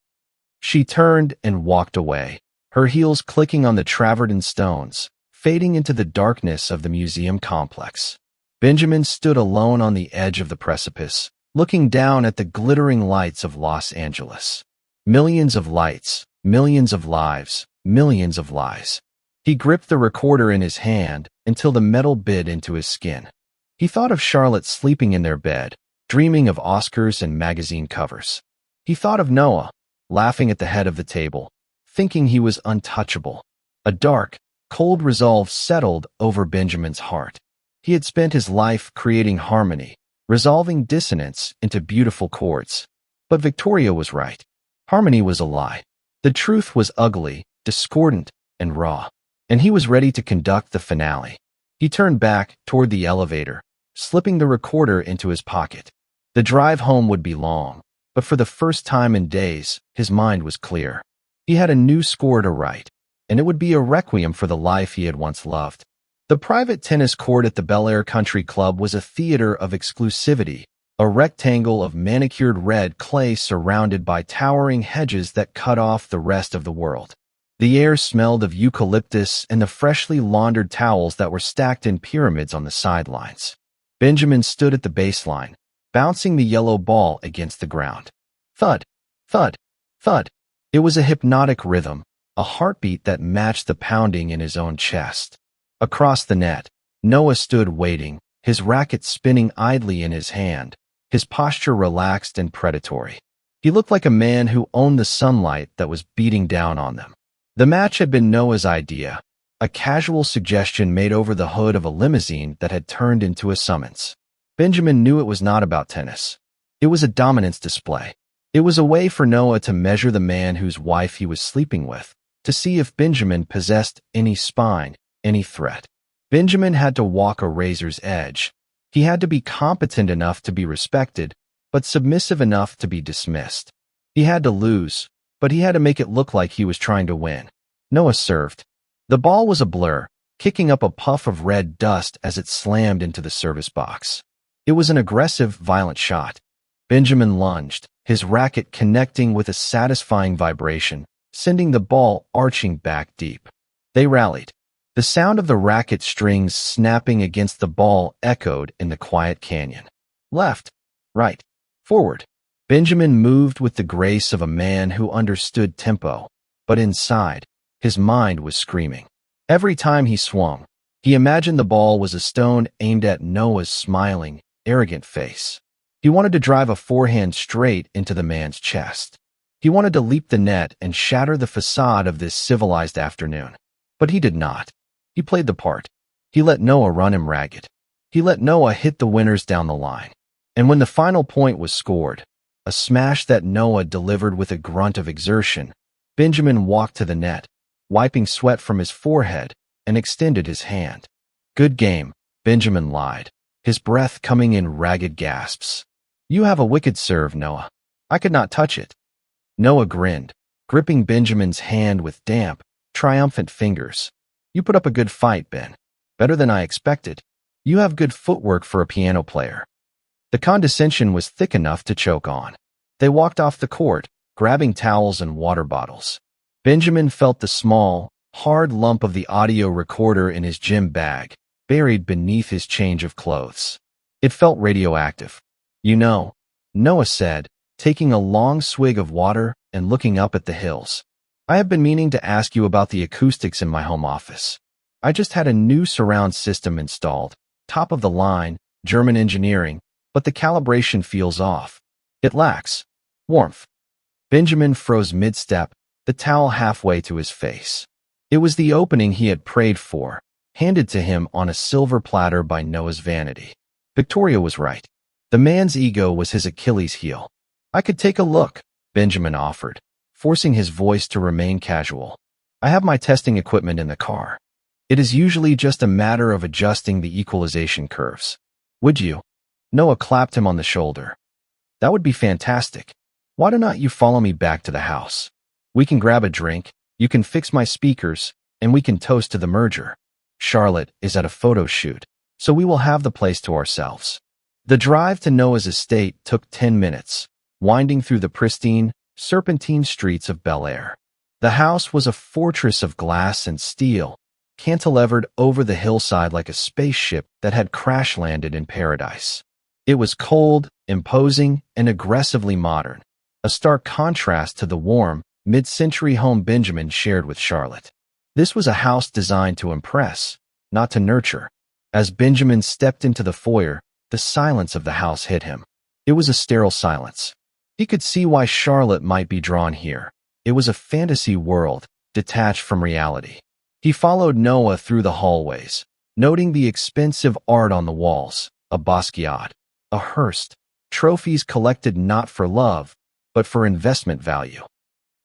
She turned and walked away, her heels clicking on the travertine stones, fading into the darkness of the museum complex. Benjamin stood alone on the edge of the precipice, looking down at the glittering lights of Los Angeles. Millions of lights, millions of lives, millions of lies. He gripped the recorder in his hand until the metal bit into his skin. He thought of Charlotte sleeping in their bed, dreaming of Oscars and magazine covers. He thought of Noah, laughing at the head of the table, thinking he was untouchable. A dark, cold resolve settled over Benjamin's heart. He had spent his life creating harmony, resolving dissonance into beautiful chords. But Victoria was right. Harmony was a lie. The truth was ugly, discordant, and raw. And he was ready to conduct the finale. He turned back toward the elevator, slipping the recorder into his pocket. The drive home would be long, but for the first time in days, his mind was clear. He had a new score to write, and it would be a requiem for the life he had once loved. The private tennis court at the Bel Air Country Club was a theater of exclusivity, a rectangle of manicured red clay surrounded by towering hedges that cut off the rest of the world. The air smelled of eucalyptus and the freshly laundered towels that were stacked in pyramids on the sidelines. Benjamin stood at the baseline, bouncing the yellow ball against the ground. Thud, thud, thud. It was a hypnotic rhythm, a heartbeat that matched the pounding in his own chest. Across the net, Noah stood waiting, his racket spinning idly in his hand, his posture relaxed and predatory. He looked like a man who owned the sunlight that was beating down on them. The match had been Noah's idea, a casual suggestion made over the hood of a limousine that had turned into a summons. Benjamin knew it was not about tennis. It was a dominance display. It was a way for Noah to measure the man whose wife he was sleeping with, to see if Benjamin possessed any spine, any threat. Benjamin had to walk a razor's edge. He had to be competent enough to be respected, but submissive enough to be dismissed. He had to lose, but he had to make it look like he was trying to win. Noah served. The ball was a blur, kicking up a puff of red dust as it slammed into the service box. It was an aggressive, violent shot. Benjamin lunged, his racket connecting with a satisfying vibration, sending the ball arching back deep. They rallied. The sound of the racket strings snapping against the ball echoed in the quiet canyon. Left, right, forward. Benjamin moved with the grace of a man who understood tempo, but inside, his mind was screaming. Every time he swung, he imagined the ball was a stone aimed at Noah's smiling, arrogant face. He wanted to drive a forehand straight into the man's chest. He wanted to leap the net and shatter the facade of this civilized afternoon. But he did not. He played the part. He let Noah run him ragged. He let Noah hit the winners down the line. And when the final point was scored, a smash that Noah delivered with a grunt of exertion, Benjamin walked to the net, wiping sweat from his forehead, and extended his hand. Good game, Benjamin lied, his breath coming in ragged gasps. You have a wicked serve, Noah. I could not touch it. Noah grinned, gripping Benjamin's hand with damp, triumphant fingers. You put up a good fight, Ben. Better than I expected. You have good footwork for a piano player. The condescension was thick enough to choke on. They walked off the court, grabbing towels and water bottles. Benjamin felt the small, hard lump of the audio recorder in his gym bag, buried beneath his change of clothes. It felt radioactive. You know, Noah said, taking a long swig of water and looking up at the hills. I have been meaning to ask you about the acoustics in my home office. I just had a new surround system installed, top of the line, German engineering, but the calibration feels off. It lacks warmth. Benjamin froze mid-step, the towel halfway to his face. It was the opening he had prayed for, handed to him on a silver platter by Noah's vanity. Victoria was right. The man's ego was his Achilles heel. I could take a look, Benjamin offered, forcing his voice to remain casual. I have my testing equipment in the car. It is usually just a matter of adjusting the equalization curves. Would you? Noah clapped him on the shoulder. That would be fantastic. Why do not you follow me back to the house? We can grab a drink, you can fix my speakers, and we can toast to the merger. Charlotte is at a photo shoot, so we will have the place to ourselves. The drive to Noah's estate took 10 minutes, winding through the pristine, serpentine streets of Bel Air. The house was a fortress of glass and steel, cantilevered over the hillside like a spaceship that had crash-landed in paradise. It was cold, imposing, and aggressively modern, a stark contrast to the warm, mid-century home Benjamin shared with Charlotte. This was a house designed to impress, not to nurture. As Benjamin stepped into the foyer, the silence of the house hit him. It was a sterile silence. He could see why Charlotte might be drawn here. It was a fantasy world, detached from reality. He followed Noah through the hallways, noting the expensive art on the walls, a Basquiat, a Hearst, trophies collected not for love, but for investment value.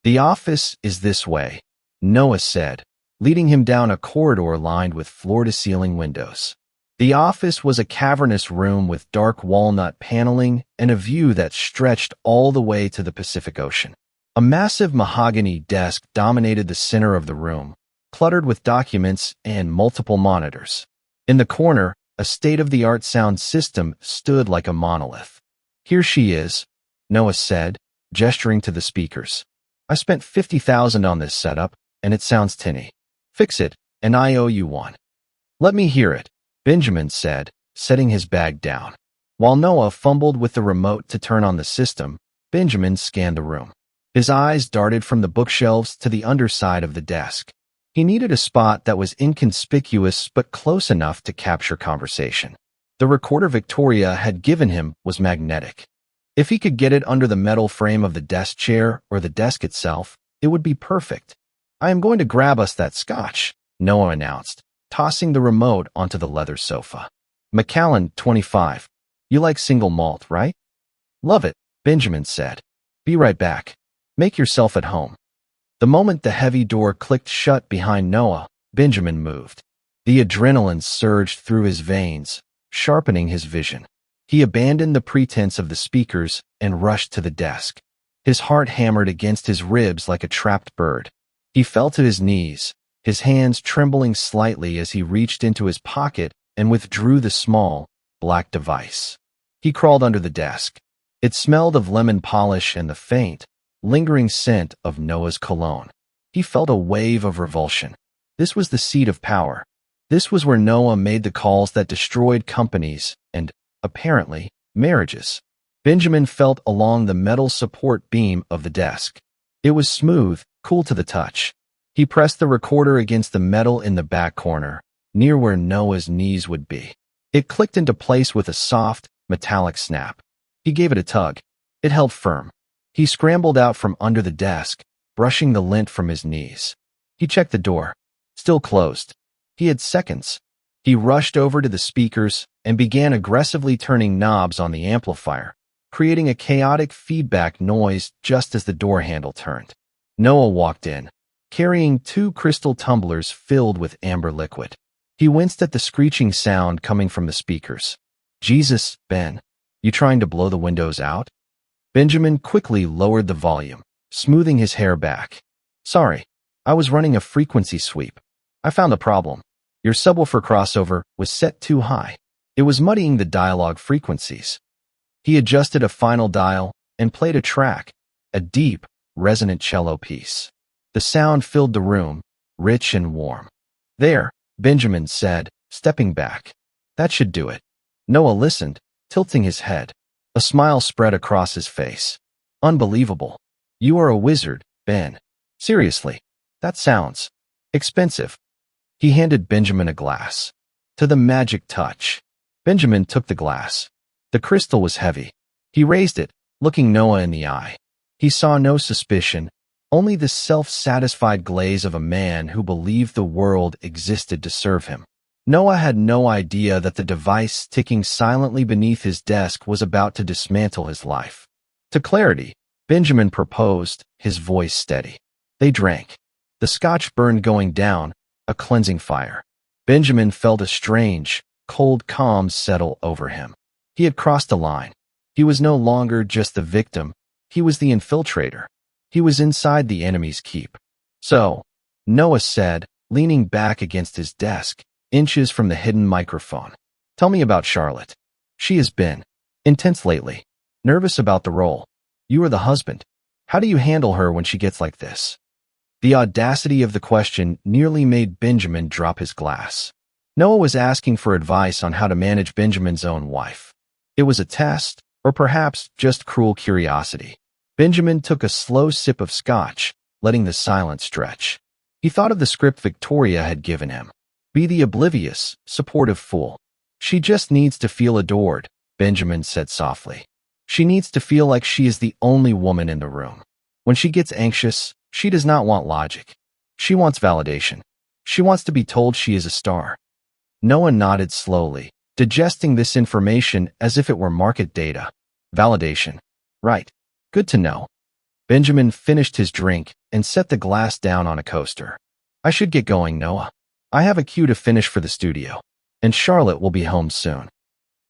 The office is this way, Noah said, leading him down a corridor lined with floor-to-ceiling windows. The office was a cavernous room with dark walnut paneling and a view that stretched all the way to the Pacific Ocean. A massive mahogany desk dominated the center of the room, cluttered with documents and multiple monitors. In the corner, a state-of-the-art sound system stood like a monolith. "Here she is," Noah said, gesturing to the speakers. "I spent $50,000 on this setup, and it sounds tinny. Fix it, and I owe you one." "Let me hear it," Benjamin said, setting his bag down. While Noah fumbled with the remote to turn on the system, Benjamin scanned the room. His eyes darted from the bookshelves to the underside of the desk. He needed a spot that was inconspicuous but close enough to capture conversation. The recorder Victoria had given him was magnetic. If he could get it under the metal frame of the desk chair or the desk itself, it would be perfect. "I am going to grab us that scotch," Noah announced, tossing the remote onto the leather sofa. "Macallan, 25. You like single malt, right?" "Love it," Benjamin said. "Be right back. Make yourself at home." The moment the heavy door clicked shut behind Noah, Benjamin moved. The adrenaline surged through his veins, sharpening his vision. He abandoned the pretense of the speakers and rushed to the desk. His heart hammered against his ribs like a trapped bird. He fell to his knees, his hands trembling slightly as he reached into his pocket and withdrew the small, black device. He crawled under the desk. It smelled of lemon polish and the faint, lingering scent of Noah's cologne. He felt a wave of revulsion. This was the seat of power. This was where Noah made the calls that destroyed companies and, apparently, marriages. Benjamin felt along the metal support beam of the desk. It was smooth, cool to the touch. He pressed the recorder against the metal in the back corner, near where Noah's knees would be. It clicked into place with a soft, metallic snap. He gave it a tug. It held firm. He scrambled out from under the desk, brushing the lint from his knees. He checked the door. Still closed. He had seconds. He rushed over to the speakers and began aggressively turning knobs on the amplifier, creating a chaotic feedback noise just as the door handle turned. Noah walked in, carrying 2 crystal tumblers filled with amber liquid. He winced at the screeching sound coming from the speakers. "Jesus, Ben, you trying to blow the windows out?" Benjamin quickly lowered the volume, smoothing his hair back. "Sorry, I was running a frequency sweep. I found a problem. Your subwoofer crossover was set too high. It was muddying the dialogue frequencies." He adjusted a final dial and played a track, a deep, resonant cello piece. The sound filled the room, rich and warm. "There," Benjamin said, stepping back. "That should do it." Noah listened, tilting his head. A smile spread across his face. "Unbelievable. You are a wizard, Ben. Seriously, that sounds expensive." He handed Benjamin a glass. To the magic touch. Benjamin took the glass. The crystal was heavy. He raised it, looking Noah in the eye. He saw no suspicion, only the self-satisfied glaze of a man who believed the world existed to serve him. Noah had no idea that the device ticking silently beneath his desk was about to dismantle his life. To clarity, Benjamin proposed, his voice steady. They drank. The scotch burned going down, a cleansing fire. Benjamin felt a strange, cold calm settle over him. He had crossed a line. He was no longer just the victim, he was the infiltrator. He was inside the enemy's keep. "So," Noah said, leaning back against his desk, inches from the hidden microphone. "Tell me about Charlotte. She has been intense lately. Nervous about the role. You are the husband. How do you handle her when she gets like this?" The audacity of the question nearly made Benjamin drop his glass. Noah was asking for advice on how to manage Benjamin's own wife. It was a test, or perhaps just cruel curiosity. Benjamin took a slow sip of scotch, letting the silence stretch. He thought of the script Victoria had given him. Be the oblivious, supportive fool. "She just needs to feel adored," Benjamin said softly. "She needs to feel like she is the only woman in the room. When she gets anxious, she does not want logic. She wants validation. She wants to be told she is a star." Noah nodded slowly, digesting this information as if it were market data. Validation. Right. Good to know. Benjamin finished his drink and set the glass down on a coaster. "I should get going, Noah. I have a cue to finish for the studio, and Charlotte will be home soon."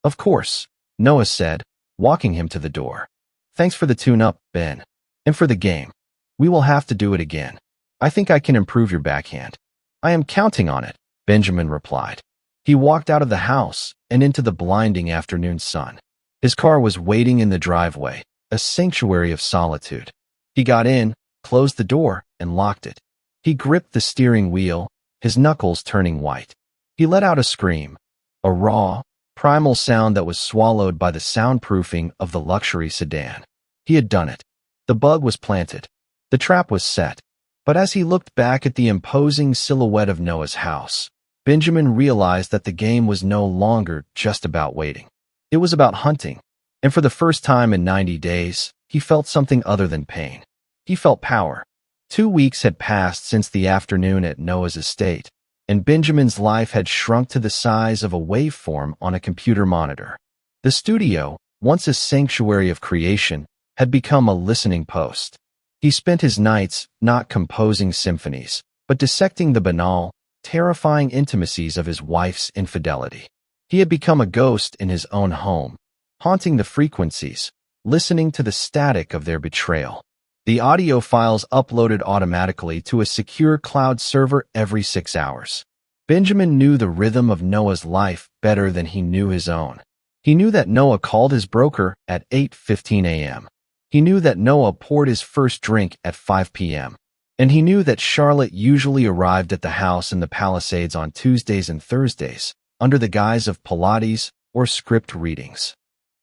"Of course," Noah said, walking him to the door. "Thanks for the tune-up, Ben. And for the game. We will have to do it again. I think I can improve your backhand." I am counting on it, Benjamin replied. He walked out of the house and into the blinding afternoon sun. His car was waiting in the driveway, a sanctuary of solitude. He got in, closed the door, and locked it. He gripped the steering wheel, his knuckles turning white. He let out a scream, a raw, primal sound that was swallowed by the soundproofing of the luxury sedan. He had done it. The bug was planted. The trap was set. But as he looked back at the imposing silhouette of Noah's house, Benjamin realized that the game was no longer just about waiting. It was about hunting. And for the first time in 90 days, he felt something other than pain. He felt power. 2 weeks had passed since the afternoon at Noah's estate, and Benjamin's life had shrunk to the size of a waveform on a computer monitor. The studio, once a sanctuary of creation, had become a listening post. He spent his nights not composing symphonies, but dissecting the banal, terrifying intimacies of his wife's infidelity. He had become a ghost in his own home, haunting the frequencies, listening to the static of their betrayal. The audio files uploaded automatically to a secure cloud server every 6 hours. Benjamin knew the rhythm of Noah's life better than he knew his own. He knew that Noah called his broker at 8:15 a.m. He knew that Noah poured his first drink at 5 p.m. And he knew that Charlotte usually arrived at the house in the Palisades on Tuesdays and Thursdays, under the guise of Pilates or script readings.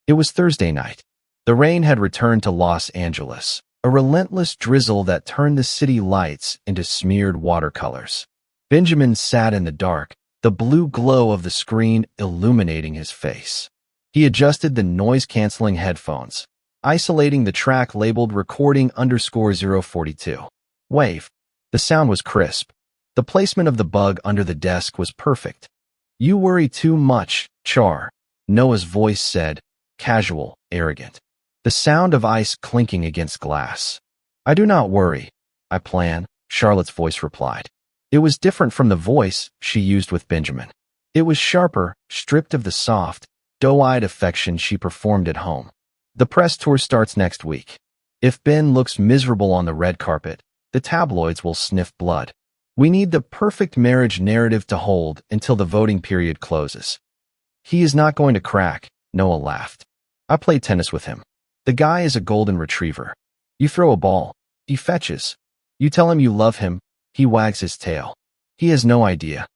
It was Thursday night. The rain had returned to Los Angeles, a relentless drizzle that turned the city lights into smeared watercolors. Benjamin sat in the dark, the blue glow of the screen illuminating his face. He adjusted the noise-canceling headphones, isolating the track labeled recording_042. Wave. The sound was crisp. The placement of the bug under the desk was perfect. You worry too much, Char, Noah's voice said, casual, arrogant. The sound of ice clinking against glass. I do not worry. I plan, Charlotte's voice replied. It was different from the voice she used with Benjamin. It was sharper, stripped of the soft, doe-eyed affection she performed at home. The press tour starts next week. If Ben looks miserable on the red carpet, the tabloids will sniff blood. We need the perfect marriage narrative to hold until the voting period closes. He is not going to crack, Noah laughed. I played tennis with him. The guy is a golden retriever. You throw a ball, he fetches. You tell him you love him, he wags his tail. He has no idea.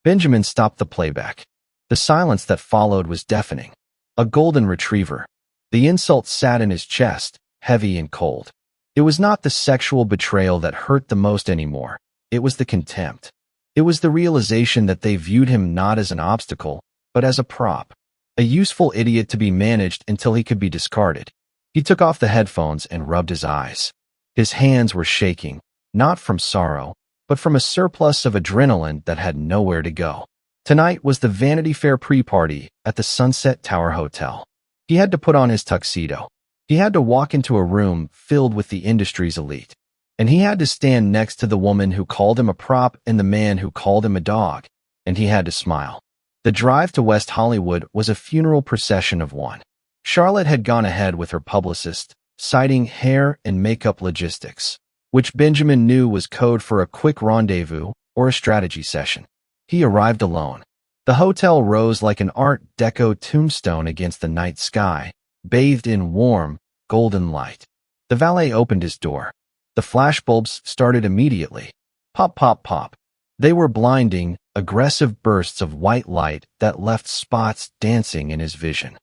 Benjamin stopped the playback. The silence that followed was deafening. A golden retriever. The insult sat in his chest, heavy and cold. It was not the sexual betrayal that hurt the most anymore. It was the contempt. It was the realization that they viewed him not as an obstacle, but as a prop. A useful idiot to be managed until he could be discarded. He took off the headphones and rubbed his eyes. His hands were shaking, not from sorrow, but from a surplus of adrenaline that had nowhere to go. Tonight was the Vanity Fair pre-party at the Sunset Tower Hotel. He had to put on his tuxedo. He had to walk into a room filled with the industry's elite. And he had to stand next to the woman who called him a prop and the man who called him a dog. And he had to smile. The drive to West Hollywood was a funeral procession of one. Charlotte had gone ahead with her publicist, citing hair and makeup logistics, which Benjamin knew was code for a quick rendezvous or a strategy session. He arrived alone. The hotel rose like an Art Deco tombstone against the night sky, bathed in warm, golden light. The valet opened his door. The flashbulbs started immediately. Pop, pop, pop. They were blinding, aggressive bursts of white light that left spots dancing in his vision.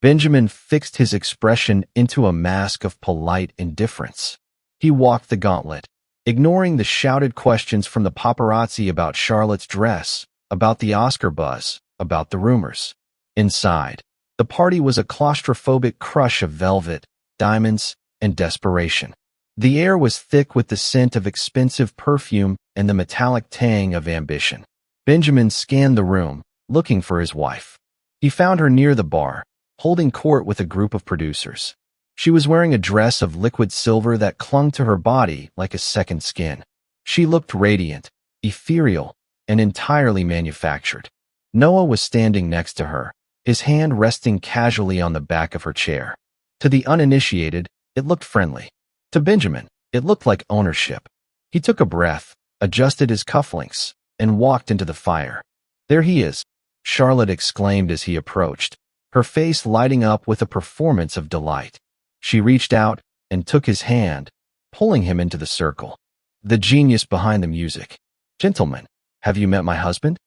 Benjamin fixed his expression into a mask of polite indifference. He walked the gauntlet, ignoring the shouted questions from the paparazzi about Charlotte's dress, about the Oscar buzz, about the rumors. Inside, the party was a claustrophobic crush of velvet, diamonds, and desperation. The air was thick with the scent of expensive perfume and the metallic tang of ambition. Benjamin scanned the room, looking for his wife. He found her near the bar, holding court with a group of producers. She was wearing a dress of liquid silver that clung to her body like a second skin. She looked radiant, ethereal, and entirely manufactured. Noah was standing next to her, his hand resting casually on the back of her chair. To the uninitiated, it looked friendly. To Benjamin, it looked like ownership. He took a breath, adjusted his cufflinks, and walked into the fire. "There he is," Charlotte exclaimed as he approached, her face lighting up with a performance of delight. She reached out and took his hand, pulling him into the circle. The genius behind the music. "Gentlemen, have you met my husband?"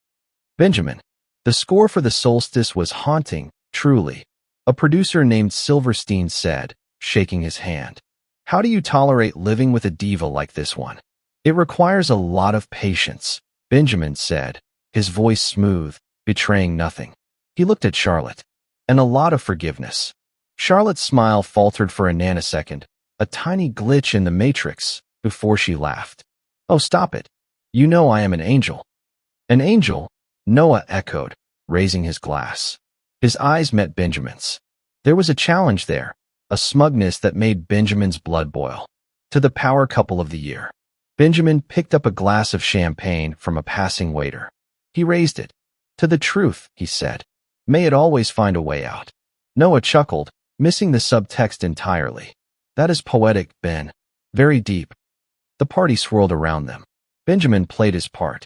Benjamin. The score for the solstice was haunting, truly, a producer named Silverstein said, shaking his hand. "How do you tolerate living with a diva like this one?" "It requires a lot of patience," Benjamin said, his voice smooth, betraying nothing. He looked at Charlotte. "And a lot of forgiveness." Charlotte's smile faltered for a nanosecond, a tiny glitch in the matrix, before she laughed. "Oh, stop it. You know I am an angel." "An angel?" Noah echoed, raising his glass. His eyes met Benjamin's. There was a challenge there, a smugness that made Benjamin's blood boil. "To the power couple of the year." Benjamin picked up a glass of champagne from a passing waiter. He raised it. "To the truth," he said. "May it always find a way out." Noah chuckled, missing the subtext entirely. "That is poetic, Ben. Very deep." The party swirled around them. Benjamin played his part.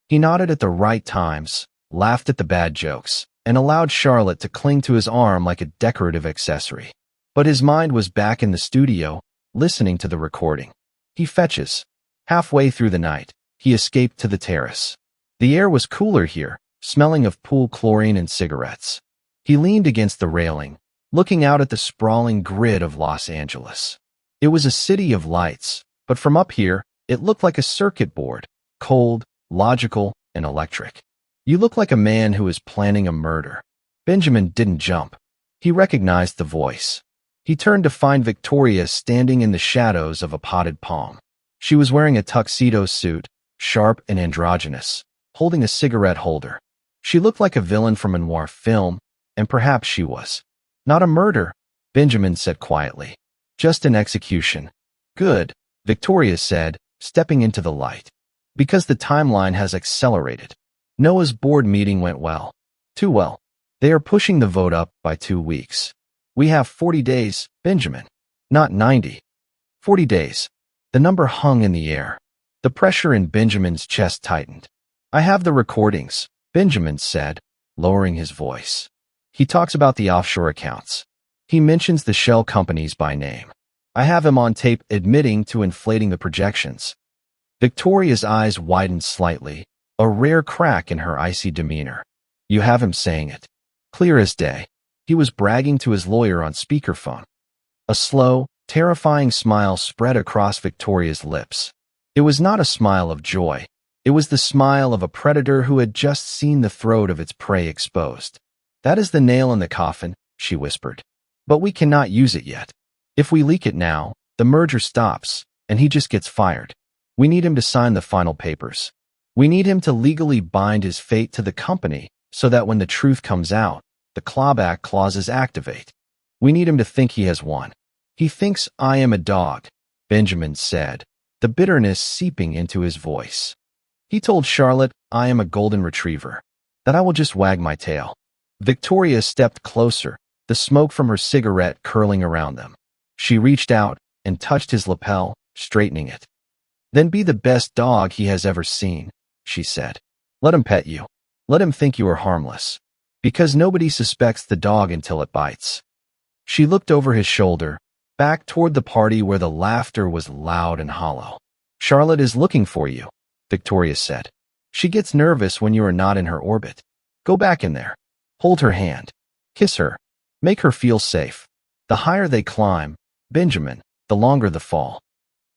He nodded at the right times, laughed at the bad jokes, and allowed Charlotte to cling to his arm like a decorative accessory. But his mind was back in the studio, listening to the recording. He fetches. Halfway through the night, he escaped to the terrace. The air was cooler here, smelling of pool chlorine and cigarettes. He leaned against the railing, looking out at the sprawling grid of Los Angeles. It was a city of lights, but from up here, it looked like a circuit board, cold, logical, and electric. "You look like a man who is planning a murder." Benjamin didn't jump. He recognized the voice. He turned to find Victoria standing in the shadows of a potted palm. She was wearing a tuxedo suit, sharp and androgynous, holding a cigarette holder. She looked like a villain from a noir film, and perhaps she was. "Not a murder," Benjamin said quietly. "Just an execution." "Good," Victoria said, stepping into the light. "Because the timeline has accelerated." Noah's board meeting went well. Too well. They are pushing the vote up by 2 weeks. "We have 40 days, Benjamin." "Not 90. 40 days." The number hung in the air. The pressure in Benjamin's chest tightened. "I have the recordings," Benjamin said, lowering his voice. "He talks about the offshore accounts. He mentions the shell companies by name. I have him on tape admitting to inflating the projections." Victoria's eyes widened slightly, a rare crack in her icy demeanor. "You have him saying it." Clear as day. He was bragging to his lawyer on speakerphone. A slow, terrifying smile spread across Victoria's lips. It was not a smile of joy. It was the smile of a predator who had just seen the throat of its prey exposed. "That is the nail in the coffin," she whispered. "But we cannot use it yet. If we leak it now, the merger stops, and he just gets fired. We need him to sign the final papers. We need him to legally bind his fate to the company so that when the truth comes out, the clawback clauses activate. We need him to think he has won." "He thinks I am a dog," Benjamin said, the bitterness seeping into his voice. "He told Charlotte I am a golden retriever, that I will just wag my tail." Victoria stepped closer, the smoke from her cigarette curling around them. She reached out and touched his lapel, straightening it. "Then be the best dog he has ever seen," she said. "Let him pet you. Let him think you are harmless. Because nobody suspects the dog until it bites." She looked over his shoulder, back toward the party where the laughter was loud and hollow. "Charlotte is looking for you," Victoria said. "She gets nervous when you are not in her orbit. Go back in there. Hold her hand. Kiss her. Make her feel safe. The higher they climb, Benjamin, the longer the fall."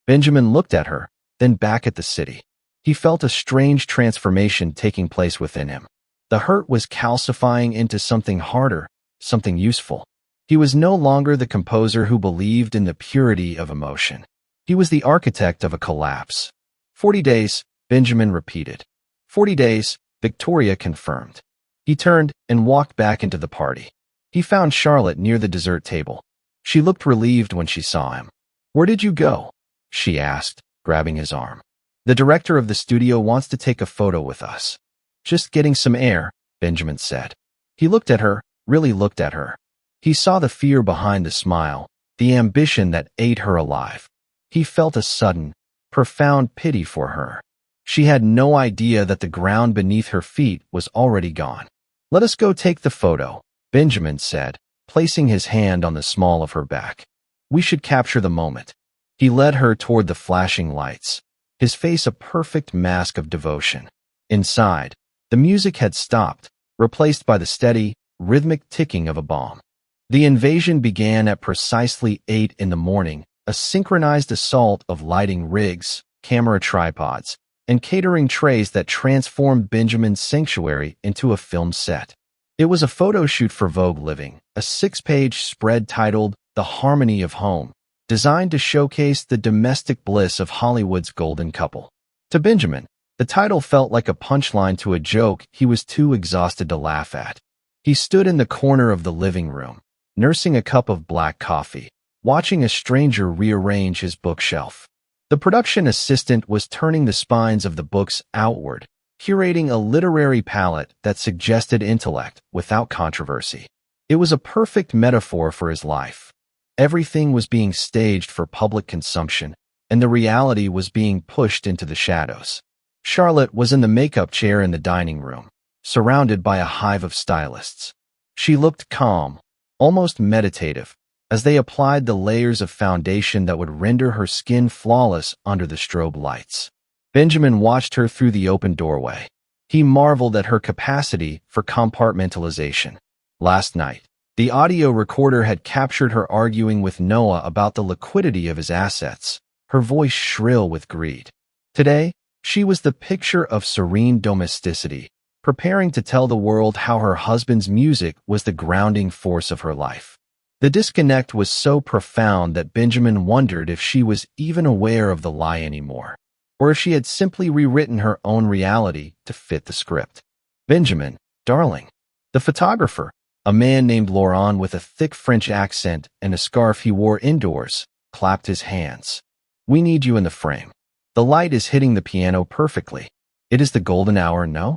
Benjamin looked at her, then back at the city. He felt a strange transformation taking place within him. The hurt was calcifying into something harder, something useful. He was no longer the composer who believed in the purity of emotion. He was the architect of a collapse. 40 days, Benjamin repeated. 40 days, Victoria confirmed. He turned and walked back into the party. He found Charlotte near the dessert table. She looked relieved when she saw him. "Where did you go?" she asked, grabbing his arm. "The director of the studio wants to take a photo with us." "Just getting some air," Benjamin said. He looked at her, really looked at her. He saw the fear behind the smile, the ambition that ate her alive. He felt a sudden, profound pity for her. She had no idea that the ground beneath her feet was already gone. "Let us go take the photo," Benjamin said, placing his hand on the small of her back. "We should capture the moment." He led her toward the flashing lights, his face a perfect mask of devotion. Inside, the music had stopped, replaced by the steady, rhythmic ticking of a bomb. The invasion began at precisely 8 in the morning, a synchronized assault of lighting rigs, camera tripods, and catering trays that transformed Benjamin's sanctuary into a film set. It was a photo shoot for Vogue Living, a 6-page spread titled The Harmony of Home, designed to showcase the domestic bliss of Hollywood's golden couple. To Benjamin, the title felt like a punchline to a joke he was too exhausted to laugh at. He stood in the corner of the living room, nursing a cup of black coffee, watching a stranger rearrange his bookshelf. The production assistant was turning the spines of the books outward, curating a literary palette that suggested intellect without controversy. It was a perfect metaphor for his life. Everything was being staged for public consumption, and the reality was being pushed into the shadows. Charlotte was in the makeup chair in the dining room, surrounded by a hive of stylists. She looked calm, almost meditative, as they applied the layers of foundation that would render her skin flawless under the strobe lights. Benjamin watched her through the open doorway. He marveled at her capacity for compartmentalization. Last night, the audio recorder had captured her arguing with Noah about the liquidity of his assets, her voice shrill with greed. Today, she was the picture of serene domesticity, preparing to tell the world how her husband's music was the grounding force of her life. The disconnect was so profound that Benjamin wondered if she was even aware of the lie anymore, or if she had simply rewritten her own reality to fit the script. "Benjamin, darling." The photographer, a man named Laurent with a thick French accent and a scarf he wore indoors, clapped his hands. "We need you in the frame. The light is hitting the piano perfectly. It is the golden hour, no?"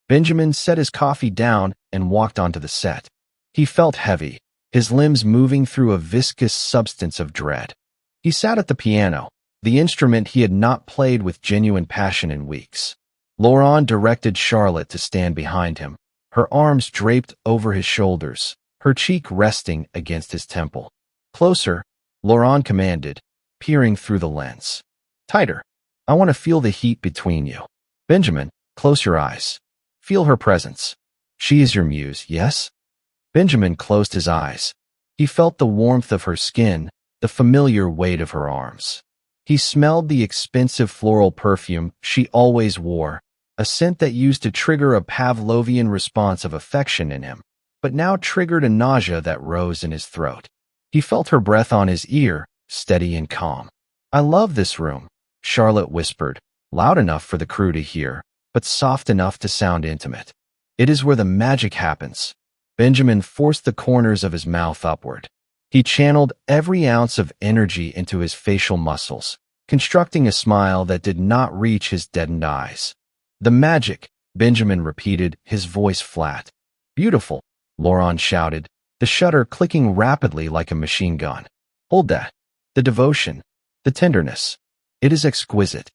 Benjamin set his coffee down and walked onto the set. He felt heavy, his limbs moving through a viscous substance of dread. He sat at the piano, the instrument he had not played with genuine passion in weeks. Laurent directed Charlotte to stand behind him, her arms draped over his shoulders, her cheek resting against his temple. "Closer," Laurent commanded, peering through the lens. "Tighter. I want to feel the heat between you." "Benjamin, close your eyes. Feel her presence. She is your muse, yes?" Benjamin closed his eyes. He felt the warmth of her skin, the familiar weight of her arms. He smelled the expensive floral perfume she always wore, a scent that used to trigger a Pavlovian response of affection in him, but now triggered a nausea that rose in his throat. He felt her breath on his ear, steady and calm. "I love this room," Charlotte whispered, loud enough for the crew to hear, but soft enough to sound intimate. "It is where the magic happens." Benjamin forced the corners of his mouth upward. He channeled every ounce of energy into his facial muscles, constructing a smile that did not reach his deadened eyes. "The magic," Benjamin repeated, his voice flat. "Beautiful," Laurent shouted, the shutter clicking rapidly like a machine gun. "Hold that. The devotion, the tenderness. It is exquisite."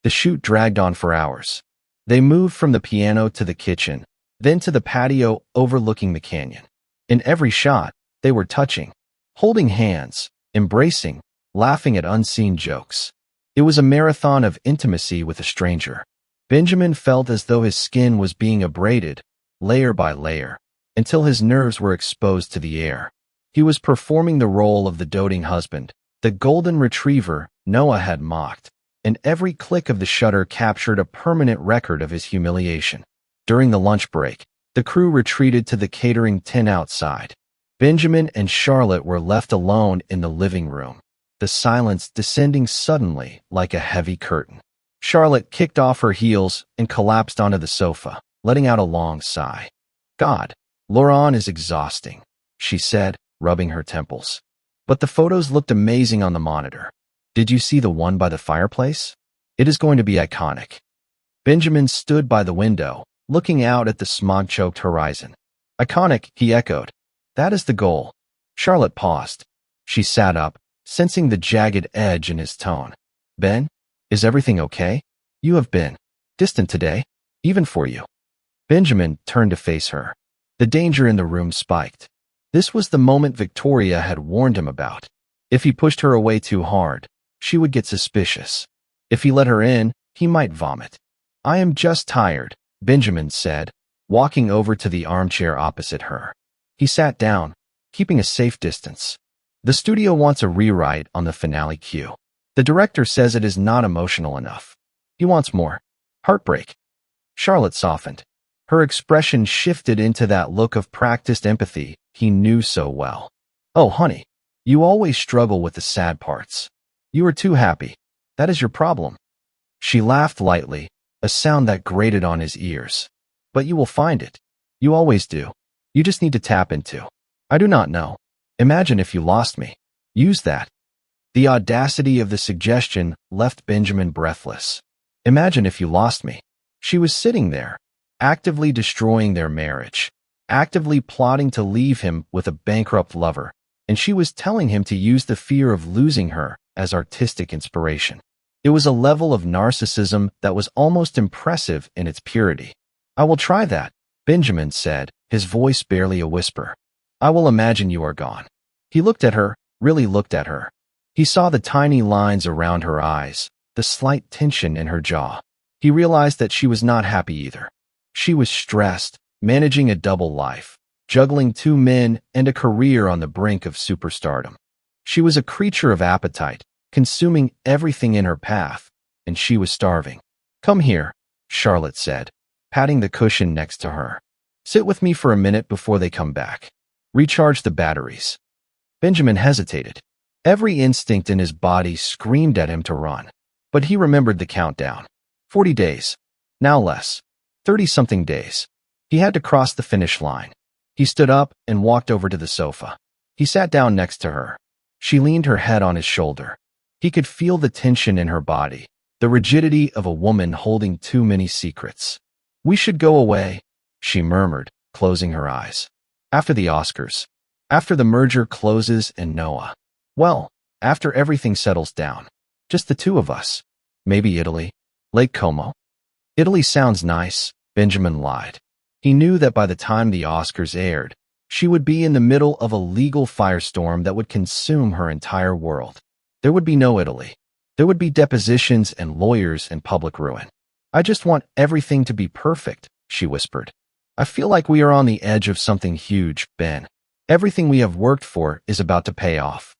The shoot dragged on for hours. They moved from the piano to the kitchen, then to the patio overlooking the canyon. In every shot, they were touching, holding hands, embracing, laughing at unseen jokes. It was a marathon of intimacy with a stranger. Benjamin felt as though his skin was being abraded, layer by layer, until his nerves were exposed to the air. He was performing the role of the doting husband, the golden retriever Noah had mocked, and every click of the shutter captured a permanent record of his humiliation. During the lunch break, the crew retreated to the catering tent outside. Benjamin and Charlotte were left alone in the living room, the silence descending suddenly like a heavy curtain. Charlotte kicked off her heels and collapsed onto the sofa, letting out a long sigh. "God, Laurent is exhausting," she said, rubbing her temples. "But the photos looked amazing on the monitor. Did you see the one by the fireplace? It is going to be iconic." Benjamin stood by the window, looking out at the smog-choked horizon. "Iconic," he echoed. "That is the goal." Charlotte paused. She sat up, sensing the jagged edge in his tone. "Ben, is everything okay?" You have been distant today, even for you. Benjamin turned to face her. The danger in the room spiked. This was the moment Victoria had warned him about. If he pushed her away too hard, she would get suspicious. If he let her in, he might vomit. I am just tired, Benjamin said, walking over to the armchair opposite her. He sat down, keeping a safe distance. The studio wants a rewrite on the finale cue. The director says it is not emotional enough. He wants more. Heartbreak. Charlotte softened. Her expression shifted into that look of practiced empathy he knew so well. Oh, honey, you always struggle with the sad parts. You are too happy. That is your problem. She laughed lightly, a sound that grated on his ears. But you will find it. You always do. You just need to tap into. I do not know. Imagine if you lost me. Use that. The audacity of the suggestion left Benjamin breathless. Imagine if you lost me. She was sitting there, actively destroying their marriage, actively plotting to leave him with a bankrupt lover, and she was telling him to use the fear of losing her as artistic inspiration. It was a level of narcissism that was almost impressive in its purity. I will try that, Benjamin said, his voice barely a whisper. I will imagine you are gone. He looked at her, really looked at her. He saw the tiny lines around her eyes, the slight tension in her jaw. He realized that she was not happy either. She was stressed, managing a double life, juggling two men and a career on the brink of superstardom. She was a creature of appetite, consuming everything in her path, and she was starving. Come here, Charlotte said, patting the cushion next to her. Sit with me for a minute before they come back. Recharge the batteries. Benjamin hesitated. Every instinct in his body screamed at him to run. But he remembered the countdown. 40 days. Now less. 30-something days. He had to cross the finish line. He stood up and walked over to the sofa. He sat down next to her. She leaned her head on his shoulder. He could feel the tension in her body, the rigidity of a woman holding too many secrets. We should go away, she murmured, closing her eyes. After the Oscars. After the merger closes and Noah. Well, after everything settles down. Just the two of us. Maybe Italy. Lake Como. Italy sounds nice, Benjamin lied. He knew that by the time the Oscars aired, she would be in the middle of a legal firestorm that would consume her entire world. There would be no Italy. There would be depositions and lawyers and public ruin. I just want everything to be perfect, she whispered. I feel like we are on the edge of something huge, Ben. Everything we have worked for is about to pay off.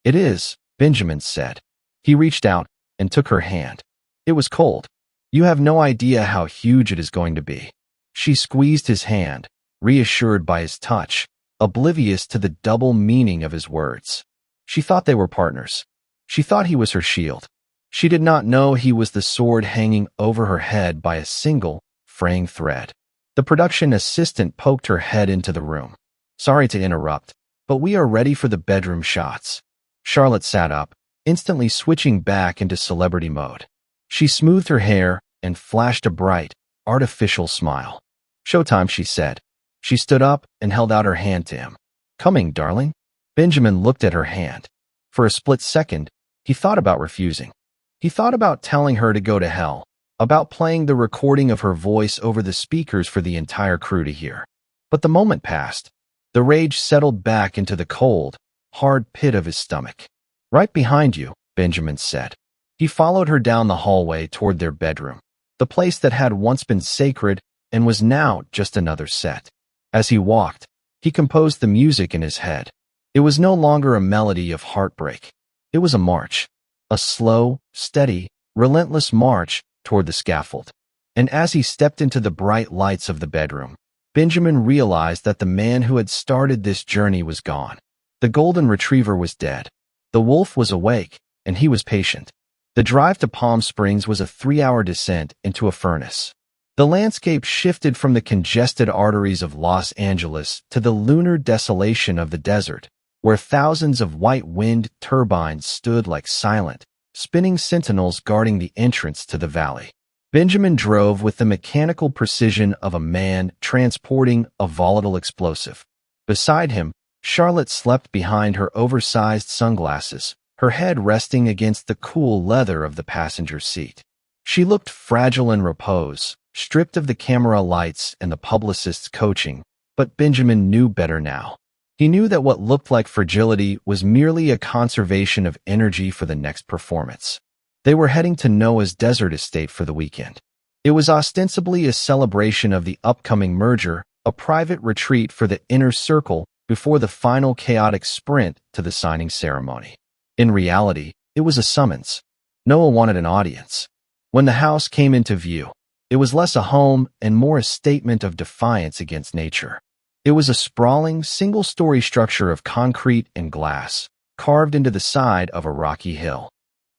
It is, Benjamin said. He reached out and took her hand. It was cold. You have no idea how huge it is going to be. She squeezed his hand, reassured by his touch, oblivious to the double meaning of his words. She thought they were partners. She thought he was her shield. She did not know he was the sword hanging over her head by a single, fraying thread. The production assistant poked her head into the room. Sorry to interrupt, but we are ready for the bedroom shots. Charlotte sat up, instantly switching back into celebrity mode. She smoothed her hair and flashed a bright, artificial smile. Showtime, she said. She stood up and held out her hand to him. Coming, darling. Benjamin looked at her hand. For a split second, he thought about refusing. He thought about telling her to go to hell, about playing the recording of her voice over the speakers for the entire crew to hear. But the moment passed. The rage settled back into the cold, hard pit of his stomach. Right behind you, Benjamin said. He followed her down the hallway toward their bedroom, the place that had once been sacred and was now just another set. As he walked, he composed the music in his head. It was no longer a melody of heartbreak. It was a march, a slow, steady, relentless march toward the scaffold. And as he stepped into the bright lights of the bedroom, Benjamin realized that the man who had started this journey was gone. The golden retriever was dead. The wolf was awake, and he was patient. The drive to Palm Springs was a 3-hour descent into a furnace. The landscape shifted from the congested arteries of Los Angeles to the lunar desolation of the desert, where thousands of white wind turbines stood like silent, spinning sentinels guarding the entrance to the valley. Benjamin drove with the mechanical precision of a man transporting a volatile explosive. Beside him, Charlotte slept behind her oversized sunglasses, her head resting against the cool leather of the passenger seat. She looked fragile in repose, stripped of the camera lights and the publicist's coaching, but Benjamin knew better now. He knew that what looked like fragility was merely a conservation of energy for the next performance. They were heading to Noah's desert estate for the weekend. It was ostensibly a celebration of the upcoming merger, a private retreat for the inner circle before the final chaotic sprint to the signing ceremony. In reality, it was a summons. Noah wanted an audience. When the house came into view, it was less a home and more a statement of defiance against nature. It was a sprawling, single-story structure of concrete and glass, carved into the side of a rocky hill.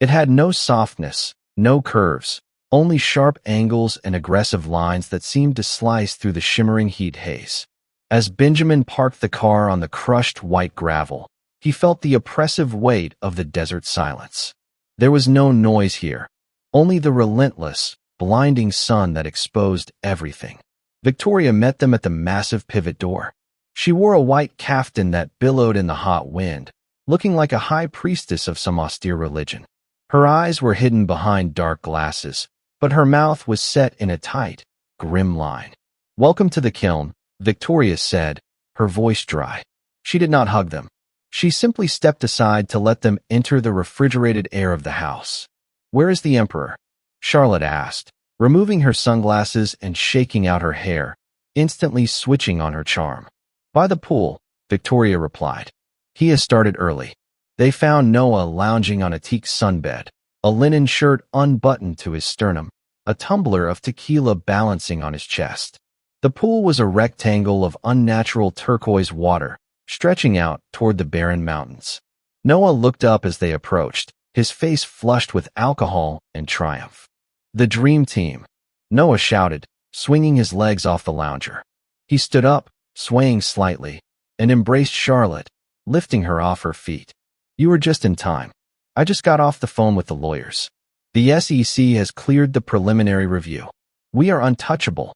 It had no softness, no curves, only sharp angles and aggressive lines that seemed to slice through the shimmering heat haze. As Benjamin parked the car on the crushed white gravel, he felt the oppressive weight of the desert silence. There was no noise here, only the relentless, blinding sun that exposed everything. Victoria met them at the massive pivot door. She wore a white caftan that billowed in the hot wind, looking like a high priestess of some austere religion. Her eyes were hidden behind dark glasses, but her mouth was set in a tight, grim line. "Welcome to the kiln," Victoria said, her voice dry. She did not hug them. She simply stepped aside to let them enter the refrigerated air of the house. "Where is the Emperor?" Charlotte asked, removing her sunglasses and shaking out her hair, instantly switching on her charm. "By the pool," Victoria replied. "He has started early." They found Noah lounging on a teak sunbed, a linen shirt unbuttoned to his sternum, a tumbler of tequila balancing on his chest. The pool was a rectangle of unnatural turquoise water, stretching out toward the barren mountains. Noah looked up as they approached, his face flushed with alcohol and triumph. "The dream team," Noah shouted, swinging his legs off the lounger. He stood up, swaying slightly, and embraced Charlotte, lifting her off her feet. "You were just in time. I just got off the phone with the lawyers. The SEC has cleared the preliminary review. We are untouchable."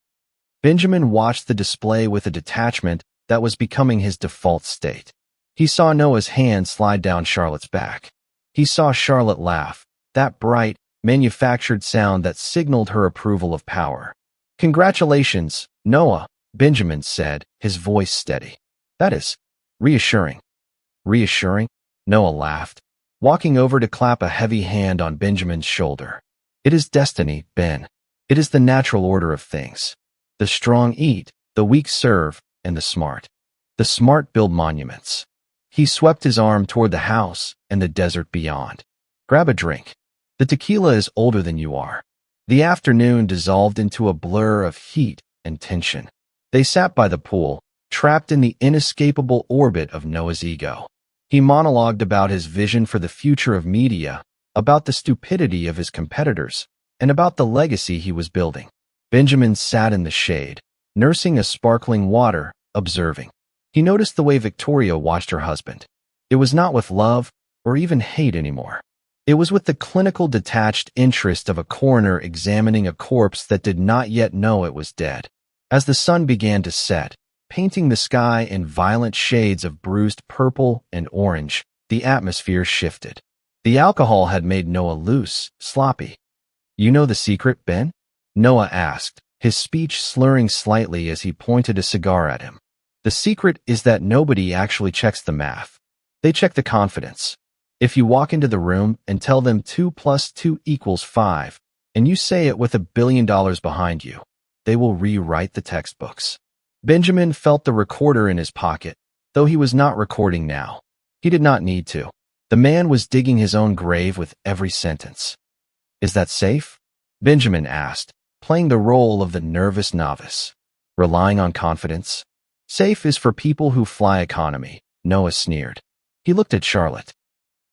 Benjamin watched the display with a detachment that was becoming his default state. He saw Noah's hand slide down Charlotte's back. He saw Charlotte laugh, that bright, manufactured sound that signaled her approval of power. "Congratulations, Noah," Benjamin said, his voice steady. "That is reassuring." "Reassuring?" Noah laughed, walking over to clap a heavy hand on Benjamin's shoulder. "It is destiny, Ben. It is the natural order of things. The strong eat, the weak serve, and the smart build monuments." He swept his arm toward the house and the desert beyond. "Grab a drink. The tequila is older than you are." The afternoon dissolved into a blur of heat and tension. They sat by the pool, trapped in the inescapable orbit of Noah's ego. He monologued about his vision for the future of media, about the stupidity of his competitors, and about the legacy he was building. Benjamin sat in the shade, nursing a sparkling water, observing. He noticed the way Victoria watched her husband. It was not with love or even hate anymore. It was with the clinical detached interest of a coroner examining a corpse that did not yet know it was dead. As the sun began to set, painting the sky in violent shades of bruised purple and orange, the atmosphere shifted. The alcohol had made Noah loose, sloppy. "You know the secret, Ben?" Noah asked, his speech slurring slightly as he pointed a cigar at him. "The secret is that nobody actually checks the math. They check the confidence. If you walk into the room and tell them 2 + 2 = 5, and you say it with $1 billion behind you, they will rewrite the textbooks." Benjamin felt the recorder in his pocket, though he was not recording now. He did not need to. The man was digging his own grave with every sentence. "Is that safe?" Benjamin asked, playing the role of the nervous novice. "Relying on confidence? Safe is for people who fly economy," Noah sneered. He looked at Charlotte.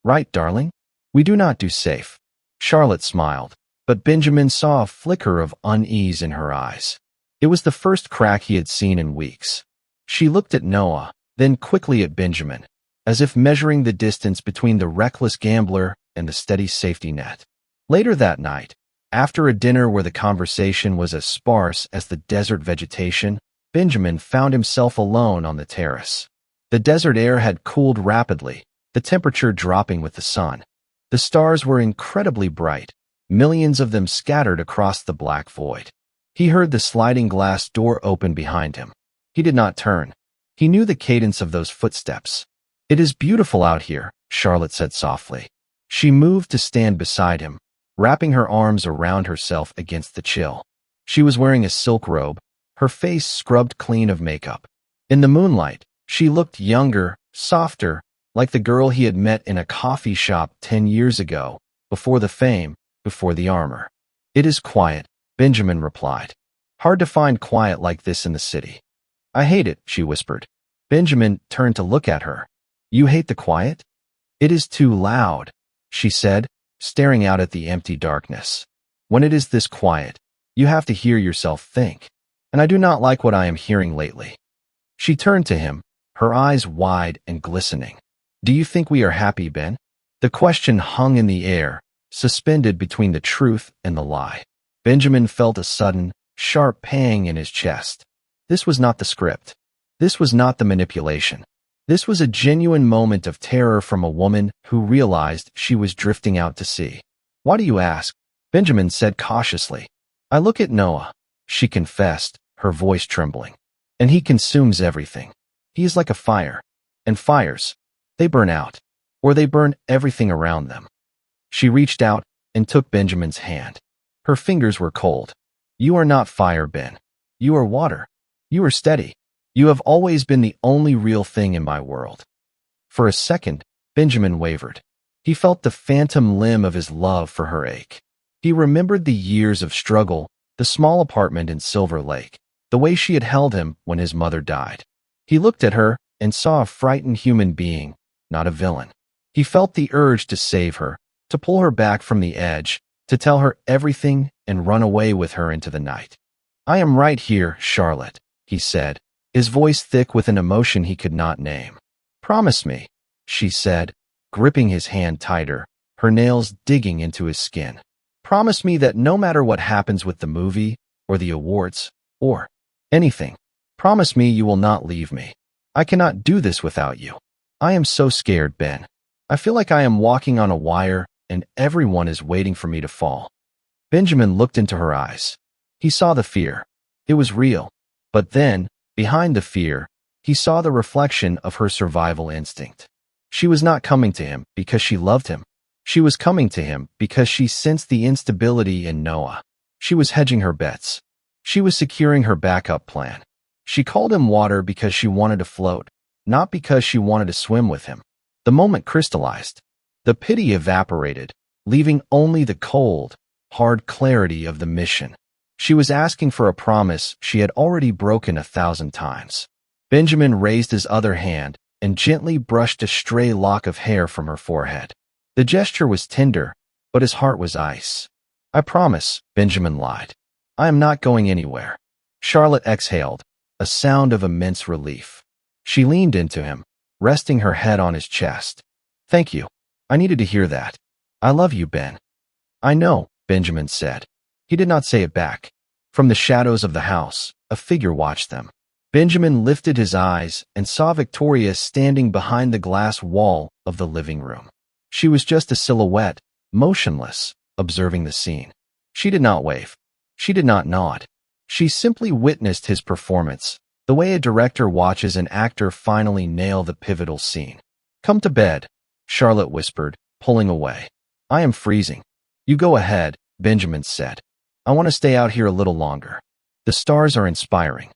"Right, darling? We do not do safe." Charlotte smiled, but Benjamin saw a flicker of unease in her eyes. It was the first crack he had seen in weeks. She looked at Noah, then quickly at Benjamin, as if measuring the distance between the reckless gambler and the steady safety net. Later that night, after a dinner where the conversation was as sparse as the desert vegetation, Benjamin found himself alone on the terrace. The desert air had cooled rapidly, the temperature dropping with the sun. The stars were incredibly bright, millions of them scattered across the black void. He heard the sliding glass door open behind him. He did not turn. He knew the cadence of those footsteps. "It is beautiful out here," Charlotte said softly. She moved to stand beside him, wrapping her arms around herself against the chill. She was wearing a silk robe, her face scrubbed clean of makeup. In the moonlight, she looked younger, softer, like the girl he had met in a coffee shop 10 years ago, before the fame, before the armor. "It is quiet," Benjamin replied. "Hard to find quiet like this in the city." "I hate it," she whispered. Benjamin turned to look at her. "You hate the quiet?" "It is too loud," she said, staring out at the empty darkness. "When it is this quiet, you have to hear yourself think. And I do not like what I am hearing lately." She turned to him, her eyes wide and glistening. "Do you think we are happy, Ben?" The question hung in the air, suspended between the truth and the lie. Benjamin felt a sudden, sharp pang in his chest. This was not the script. This was not the manipulation. This was a genuine moment of terror from a woman who realized she was drifting out to sea. "Why do you ask?" Benjamin said cautiously. "I look at Noah," she confessed, her voice trembling. "And he consumes everything. He is like a fire. And fires, they burn out. Or they burn everything around them." She reached out and took Benjamin's hand. Her fingers were cold. "You are not fire, Ben. You are water. You are steady. You have always been the only real thing in my world." For a second, Benjamin wavered. He felt the phantom limb of his love for her ache. He remembered the years of struggle, the small apartment in Silver Lake, the way she had held him when his mother died. He looked at her and saw a frightened human being, not a villain. He felt the urge to save her, to pull her back from the edge, to tell her everything and run away with her into the night. "I am right here, Charlotte," he said, his voice thick with an emotion he could not name. "Promise me," she said, gripping his hand tighter, her nails digging into his skin. "Promise me that no matter what happens with the movie, or the awards, or anything, promise me you will not leave me. I cannot do this without you. I am so scared, Ben. I feel like I am walking on a wire and everyone is waiting for me to fall." Benjamin looked into her eyes. He saw the fear. It was real. But then, behind the fear, he saw the reflection of her survival instinct. She was not coming to him because she loved him. She was coming to him because she sensed the instability in Noah. She was hedging her bets. She was securing her backup plan. She called him water because she wanted to float, not because she wanted to swim with him. The moment crystallized. The pity evaporated, leaving only the cold, hard clarity of the mission. She was asking for a promise she had already broken 1,000 times. Benjamin raised his other hand and gently brushed a stray lock of hair from her forehead. The gesture was tender, but his heart was ice. "I promise," Benjamin lied. "I am not going anywhere." Charlotte exhaled, a sound of immense relief. She leaned into him, resting her head on his chest. "Thank you. I needed to hear that. I love you, Ben." "I know," Benjamin said. He did not say it back. From the shadows of the house, a figure watched them. Benjamin lifted his eyes and saw Victoria standing behind the glass wall of the living room. She was just a silhouette, motionless, observing the scene. She did not wave. She did not nod. She simply witnessed his performance, the way a director watches an actor finally nail the pivotal scene. "Come to bed," Charlotte whispered, pulling away. "I am freezing." "You go ahead," Benjamin said. "I want to stay out here a little longer. The stars are inspiring."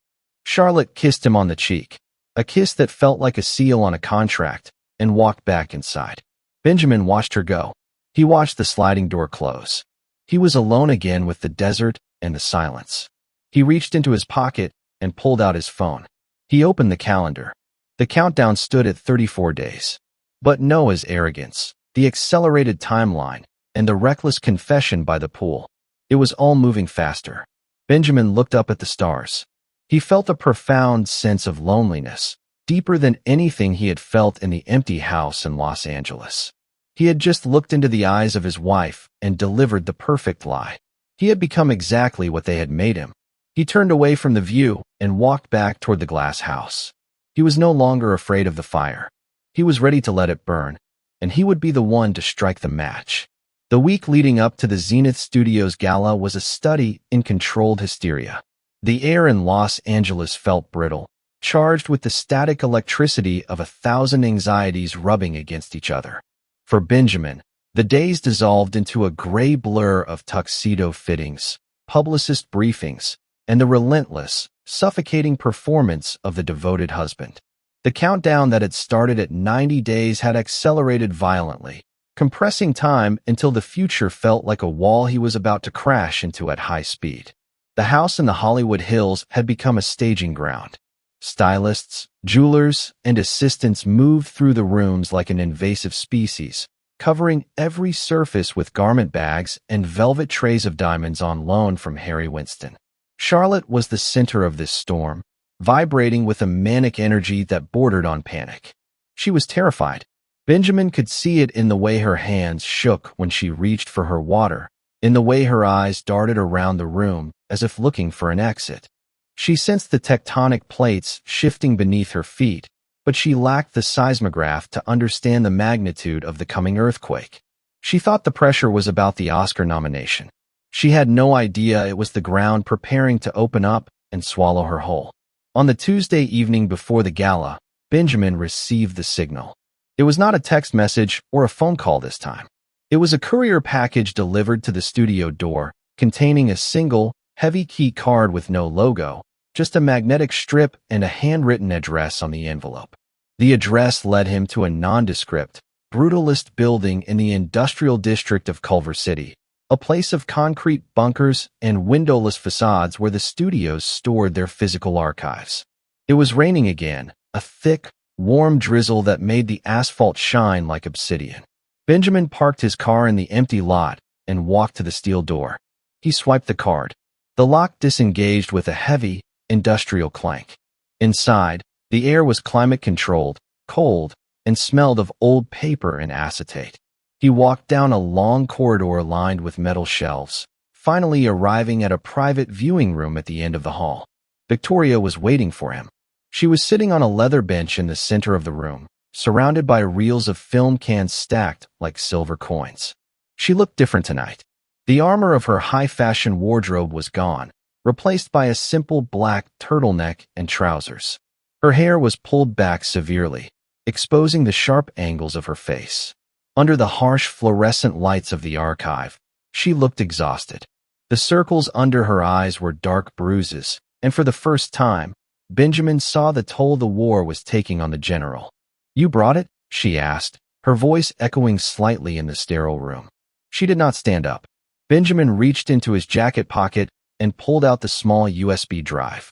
Charlotte kissed him on the cheek, a kiss that felt like a seal on a contract, and walked back inside. Benjamin watched her go. He watched the sliding door close. He was alone again with the desert and the silence. He reached into his pocket and pulled out his phone. He opened the calendar. The countdown stood at 34 days. But Noah's arrogance, the accelerated timeline, and the reckless confession by the pool, it was all moving faster. Benjamin looked up at the stars. He felt a profound sense of loneliness, deeper than anything he had felt in the empty house in Los Angeles. He had just looked into the eyes of his wife and delivered the perfect lie. He had become exactly what they had made him. He turned away from the view and walked back toward the glass house. He was no longer afraid of the fire. He was ready to let it burn, and he would be the one to strike the match. The week leading up to the Zenith Studios gala was a study in controlled hysteria. The air in Los Angeles felt brittle, charged with the static electricity of 1,000 anxieties rubbing against each other. For Benjamin, the days dissolved into a gray blur of tuxedo fittings, publicist briefings, and the relentless, suffocating performance of the devoted husband. The countdown that had started at 90 days had accelerated violently, compressing time until the future felt like a wall he was about to crash into at high speed. The house in the Hollywood Hills had become a staging ground. Stylists, jewelers, and assistants moved through the rooms like an invasive species, covering every surface with garment bags and velvet trays of diamonds on loan from Harry Winston. Charlotte was the center of this storm, vibrating with a manic energy that bordered on panic. She was terrified. Benjamin could see it in the way her hands shook when she reached for her water, in the way her eyes darted around the room as if looking for an exit. She sensed the tectonic plates shifting beneath her feet, but she lacked the seismograph to understand the magnitude of the coming earthquake. She thought the pressure was about the Oscar nomination. She had no idea it was the ground preparing to open up and swallow her whole. On the Tuesday evening before the gala, Benjamin received the signal. It was not a text message or a phone call this time. It was a courier package delivered to the studio door, containing a single, heavy key card with no logo, just a magnetic strip and a handwritten address on the envelope. The address led him to a nondescript, brutalist building in the industrial district of Culver City, a place of concrete bunkers and windowless facades where the studios stored their physical archives. It was raining again, a thick, warm drizzle that made the asphalt shine like obsidian. Benjamin parked his car in the empty lot and walked to the steel door. He swiped the card. The lock disengaged with a heavy, industrial clank. Inside, the air was climate-controlled, cold, and smelled of old paper and acetate. He walked down a long corridor lined with metal shelves, finally arriving at a private viewing room at the end of the hall. Victoria was waiting for him. She was sitting on a leather bench in the center of the room, surrounded by reels of film cans stacked like silver coins. She looked different tonight. The armor of her high-fashion wardrobe was gone, replaced by a simple black turtleneck and trousers. Her hair was pulled back severely, exposing the sharp angles of her face. Under the harsh fluorescent lights of the archive, she looked exhausted. The circles under her eyes were dark bruises, and for the first time, Benjamin saw the toll the war was taking on the general. "You brought it?" she asked, her voice echoing slightly in the sterile room. She did not stand up. Benjamin reached into his jacket pocket and pulled out the small USB drive.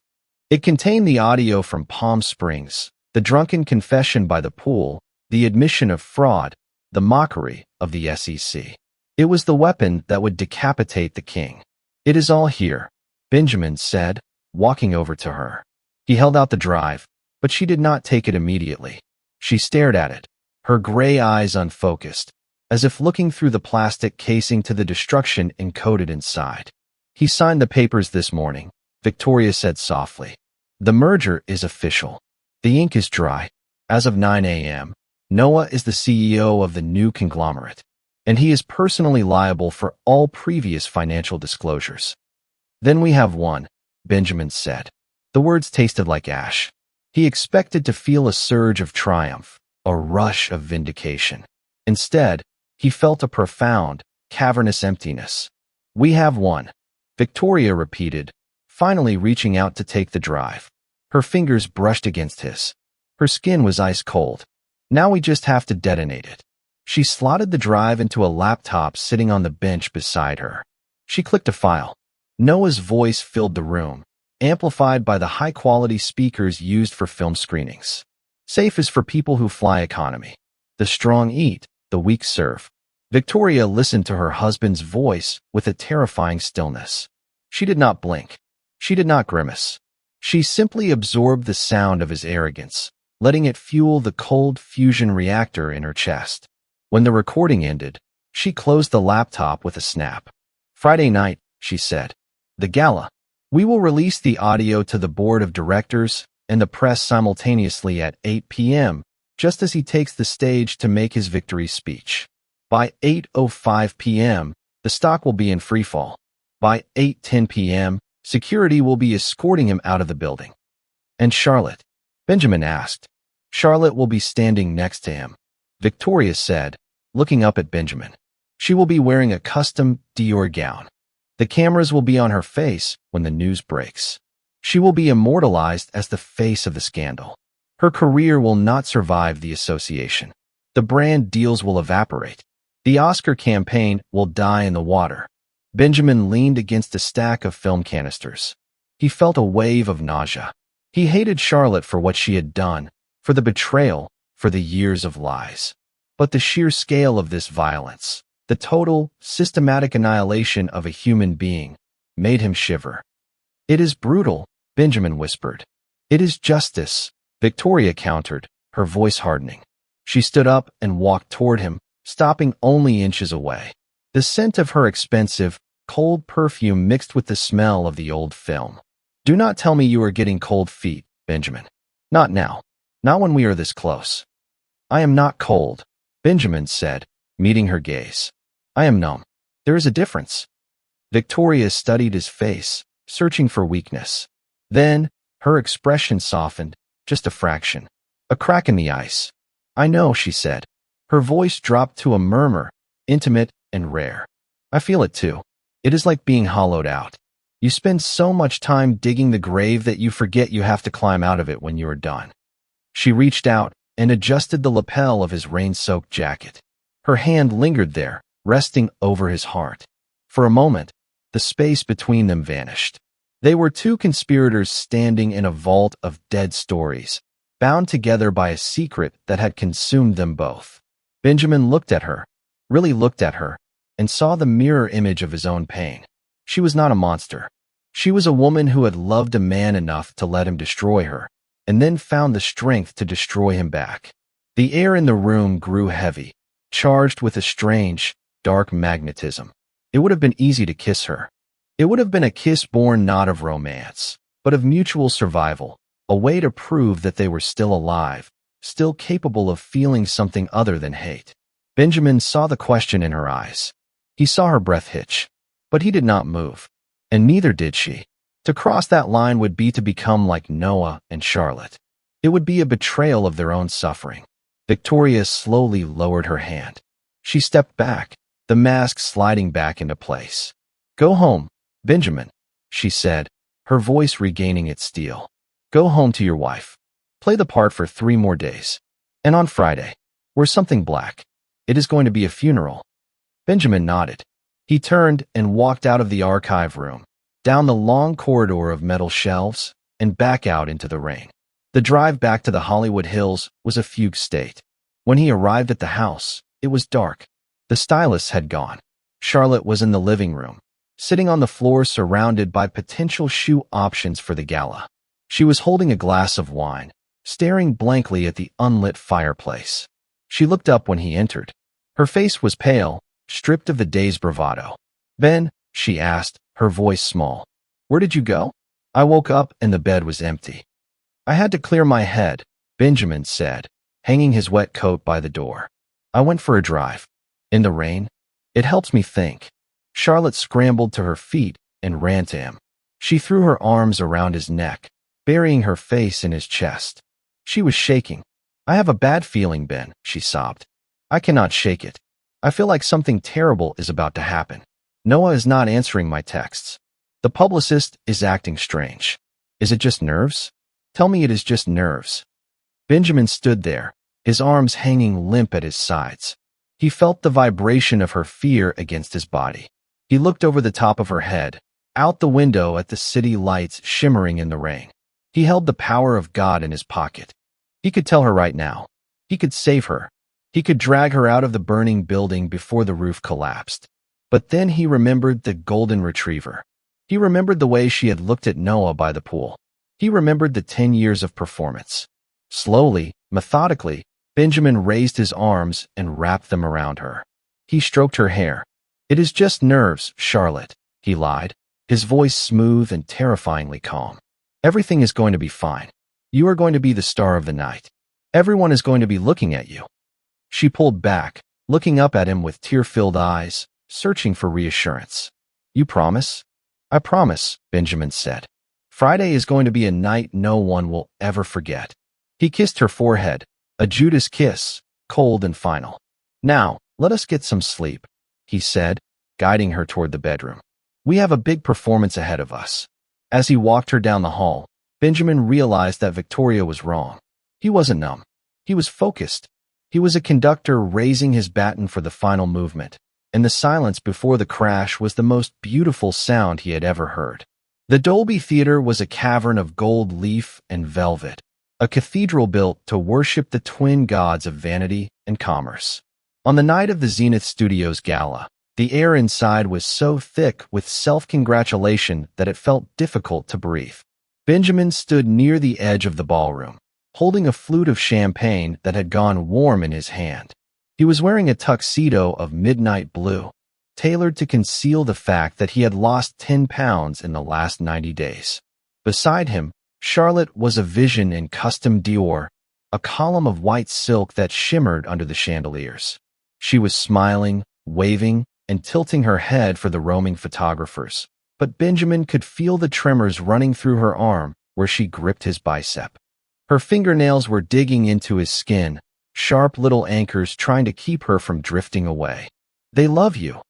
It contained the audio from Palm Springs, the drunken confession by the pool, the admission of fraud, the mockery of the SEC. It was the weapon that would decapitate the king. "It is all here," Benjamin said, walking over to her. He held out the drive, but she did not take it immediately. She stared at it, her gray eyes unfocused, as if looking through the plastic casing to the destruction encoded inside. "He signed the papers this morning," Victoria said softly. "The merger is official. The ink is dry. As of 9 a.m., Noah is the CEO of the new conglomerate, and he is personally liable for all previous financial disclosures." "Then we have won," Benjamin said. The words tasted like ash. He expected to feel a surge of triumph, a rush of vindication. Instead, he felt a profound, cavernous emptiness. "We have won," Victoria repeated, finally reaching out to take the drive. Her fingers brushed against his. Her skin was ice cold. "Now we just have to detonate it." She slotted the drive into a laptop sitting on the bench beside her. She clicked a file. Noah's voice filled the room, amplified by the high-quality speakers used for film screenings. "Safe is for people who fly economy. The strong eat, the weak serve." Victoria listened to her husband's voice with a terrifying stillness. She did not blink. She did not grimace. She simply absorbed the sound of his arrogance, letting it fuel the cold fusion reactor in her chest. When the recording ended, she closed the laptop with a snap. "Friday night," she said. "The gala. We will release the audio to the board of directors and the press simultaneously at 8 p.m., just as he takes the stage to make his victory speech. By 8:05 p.m., the stock will be in freefall. By 8:10 p.m., security will be escorting him out of the building. And Charlotte? Benjamin asked. Charlotte will be standing next to him, Victoria said, looking up at Benjamin. She will be wearing a custom Dior gown. The cameras will be on her face when the news breaks. She will be immortalized as the face of the scandal. Her career will not survive the association. The brand deals will evaporate. The Oscar campaign will die in the water. Benjamin leaned against a stack of film canisters. He felt a wave of nausea. He hated Charlotte for what she had done, for the betrayal, for the years of lies. But the sheer scale of this violence, the total, systematic annihilation of a human being, made him shiver. It is brutal, Benjamin whispered. It is justice, Victoria countered, her voice hardening. She stood up and walked toward him, stopping only inches away. The scent of her expensive, cold perfume mixed with the smell of the old film. Do not tell me you are getting cold feet, Benjamin. Not now. Not when we are this close. I am not cold, Benjamin said, meeting her gaze. I am numb. There is a difference. Victoria studied his face, searching for weakness. Then, her expression softened, just a fraction. A crack in the ice. I know, she said. Her voice dropped to a murmur, intimate and rare. I feel it too. It is like being hollowed out. You spend so much time digging the grave that you forget you have to climb out of it when you are done. She reached out and adjusted the lapel of his rain-soaked jacket. Her hand lingered there, resting over his heart. For a moment, the space between them vanished. They were two conspirators standing in a vault of dead stories, bound together by a secret that had consumed them both. Benjamin looked at her, really looked at her, and saw the mirror image of his own pain. She was not a monster. She was a woman who had loved a man enough to let him destroy her, and then found the strength to destroy him back. The air in the room grew heavy, charged with a strange, dark magnetism. It would have been easy to kiss her. It would have been a kiss born not of romance, but of mutual survival, a way to prove that they were still alive, still capable of feeling something other than hate. Benjamin saw the question in her eyes. He saw her breath hitch, but he did not move, and neither did she. To cross that line would be to become like Noah and Charlotte. It would be a betrayal of their own suffering. Victoria slowly lowered her hand. She stepped back, the mask sliding back into place. Go home, Benjamin, she said, her voice regaining its steel. Go home to your wife. Play the part for 3 more days. And on Friday, wear something black. It is going to be a funeral. Benjamin nodded. He turned and walked out of the archive room, down the long corridor of metal shelves, and back out into the rain. The drive back to the Hollywood Hills was a fugue state. When he arrived at the house, it was dark. The stylist had gone. Charlotte was in the living room, sitting on the floor surrounded by potential shoe options for the gala. She was holding a glass of wine, staring blankly at the unlit fireplace. She looked up when he entered. Her face was pale, stripped of the day's bravado. Ben, she asked, her voice small. Where did you go? I woke up and the bed was empty. I had to clear my head, Benjamin said, hanging his wet coat by the door. I went for a drive. In the rain? It helps me think. Charlotte scrambled to her feet and ran to him. She threw her arms around his neck, burying her face in his chest. She was shaking. I have a bad feeling, Ben, she sobbed. I cannot shake it. I feel like something terrible is about to happen. Noah is not answering my texts. The publicist is acting strange. Is it just nerves? Tell me it is just nerves. Benjamin stood there, his arms hanging limp at his sides. He felt the vibration of her fear against his body. He looked over the top of her head, out the window at the city lights shimmering in the rain. He held the power of God in his pocket. He could tell her right now. He could save her. He could drag her out of the burning building before the roof collapsed. But then he remembered the golden retriever. He remembered the way she had looked at Noah by the pool. He remembered the 10 years of performance. Slowly, methodically, Benjamin raised his arms and wrapped them around her. He stroked her hair. It is just nerves, Charlotte, he lied, his voice smooth and terrifyingly calm. Everything is going to be fine. You are going to be the star of the night. Everyone is going to be looking at you. She pulled back, looking up at him with tear-filled eyes, searching for reassurance. "You promise?" "I promise," Benjamin said. "Friday is going to be a night no one will ever forget." He kissed her forehead, a Judas kiss, cold and final. "Now, let us get some sleep," he said, guiding her toward the bedroom. "We have a big performance ahead of us." As he walked her down the hall, Benjamin realized that Victoria was wrong. He wasn't numb. He was focused. He was a conductor raising his baton for the final movement, and the silence before the crash was the most beautiful sound he had ever heard. The Dolby Theater was a cavern of gold leaf and velvet, a cathedral built to worship the twin gods of vanity and commerce. On the night of the Zenith Studios gala, the air inside was so thick with self-congratulation that it felt difficult to breathe. Benjamin stood near the edge of the ballroom, holding a flute of champagne that had gone warm in his hand. He was wearing a tuxedo of midnight blue, tailored to conceal the fact that he had lost 10 pounds in the last 90 days. Beside him, Charlotte was a vision in custom Dior, a column of white silk that shimmered under the chandeliers. She was smiling, waving, and tilting her head for the roaming photographers, but Benjamin could feel the tremors running through her arm where she gripped his bicep. Her fingernails were digging into his skin, sharp little anchors trying to keep her from drifting away. "They love you,"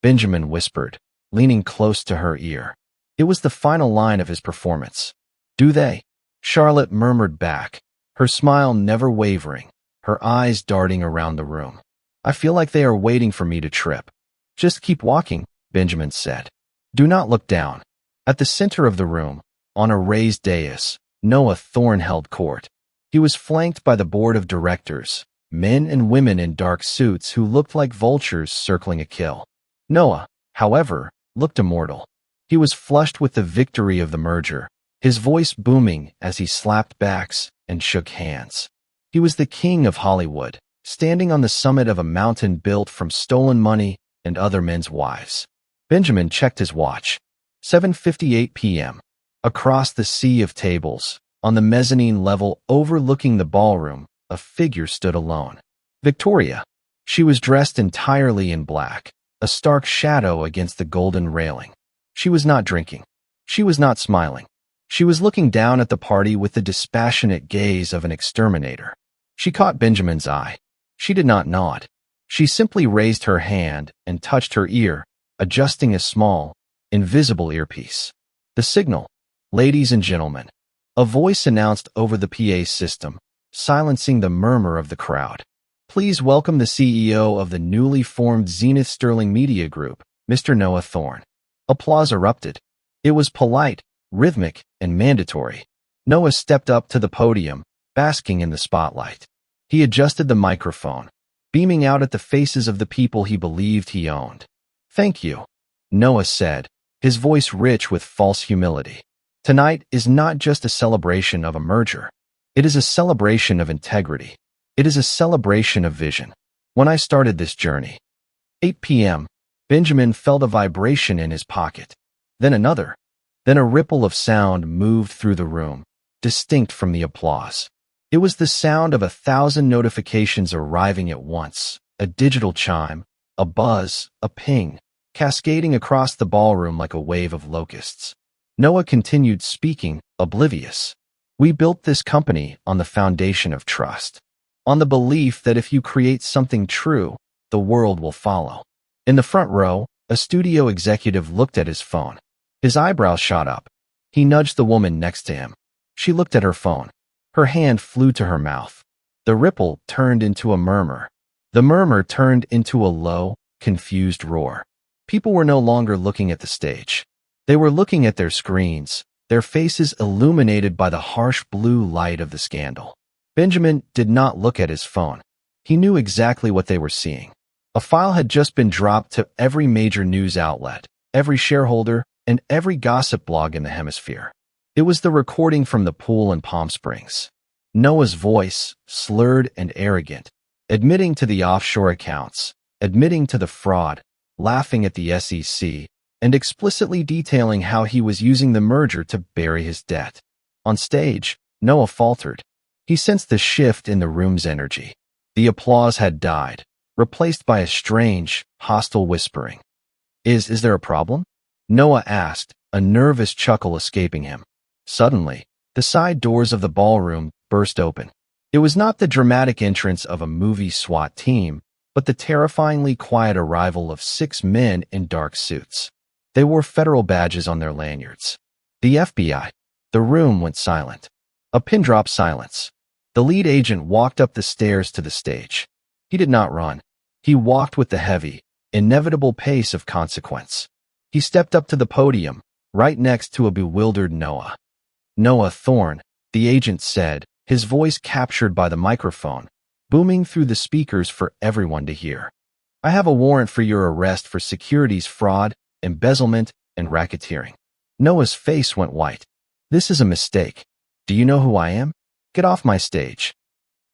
Benjamin whispered, leaning close to her ear. It was the final line of his performance. "Do they?" Charlotte murmured back, her smile never wavering, her eyes darting around the room. "I feel like they are waiting for me to trip." "Just keep walking," Benjamin said. "Do not look down." At the center of the room, on a raised dais, Noah Thorne held court. He was flanked by the board of directors, men and women in dark suits who looked like vultures circling a kill. Noah, however, looked immortal. He was flushed with the victory of the merger, his voice booming as he slapped backs and shook hands. He was the king of Hollywood, standing on the summit of a mountain built from stolen money and other men's wives. Benjamin checked his watch. 7:58 p.m. Across the sea of tables, on the mezzanine level overlooking the ballroom, a figure stood alone. Victoria. She was dressed entirely in black, a stark shadow against the golden railing. She was not drinking. She was not smiling. She was looking down at the party with the dispassionate gaze of an exterminator. She caught Benjamin's eye. She did not nod. She simply raised her hand and touched her ear, adjusting a small, invisible earpiece. The signal. "Ladies and gentlemen," a voice announced over the PA system, silencing the murmur of the crowd. "Please welcome the CEO of the newly formed Zenith Sterling Media Group, Mr. Noah Thorne." Applause erupted. It was polite, rhythmic, and mandatory. Noah stepped up to the podium, basking in the spotlight. He adjusted the microphone, beaming out at the faces of the people he believed he owned. "Thank you," Noah said, his voice rich with false humility. "Tonight is not just a celebration of a merger. It is a celebration of integrity. It is a celebration of vision. When I started this journey." 8 p.m. Benjamin felt a vibration in his pocket. Then another. Then a ripple of sound moved through the room, distinct from the applause. It was the sound of 1,000 notifications arriving at once, a digital chime, a buzz, a ping, cascading across the ballroom like a wave of locusts. Noah continued speaking, oblivious. "We built this company on the foundation of trust, on the belief that if you create something true, the world will follow." In the front row, a studio executive looked at his phone. His eyebrows shot up. He nudged the woman next to him. She looked at her phone. Her hand flew to her mouth. The ripple turned into a murmur. The murmur turned into a low, confused roar. People were no longer looking at the stage. They were looking at their screens, their faces illuminated by the harsh blue light of the scandal. Benjamin did not look at his phone. He knew exactly what they were seeing. A file had just been dropped to every major news outlet, every shareholder, and every gossip blog in the hemisphere. It was the recording from the pool in Palm Springs. Noah's voice, slurred and arrogant, admitting to the offshore accounts, admitting to the fraud, laughing at the SEC, and explicitly detailing how he was using the merger to bury his debt. On stage, Noah faltered. He sensed the shift in the room's energy. The applause had died. replaced by a strange, hostile whispering. Is there a problem? Noah asked, a nervous chuckle escaping him. Suddenly, the side doors of the ballroom burst open. It was not the dramatic entrance of a movie SWAT team, but the terrifyingly quiet arrival of 6 men in dark suits. They wore federal badges on their lanyards. The FBI. The room went silent. A pin-drop silence. The lead agent walked up the stairs to the stage. He did not run. He walked with the heavy, inevitable pace of consequence. He stepped up to the podium, right next to a bewildered Noah. Noah Thorne, the agent said, his voice captured by the microphone, booming through the speakers for everyone to hear. I have a warrant for your arrest for securities fraud, embezzlement, and racketeering. Noah's face went white. This is a mistake. Do you know who I am? Get off my stage.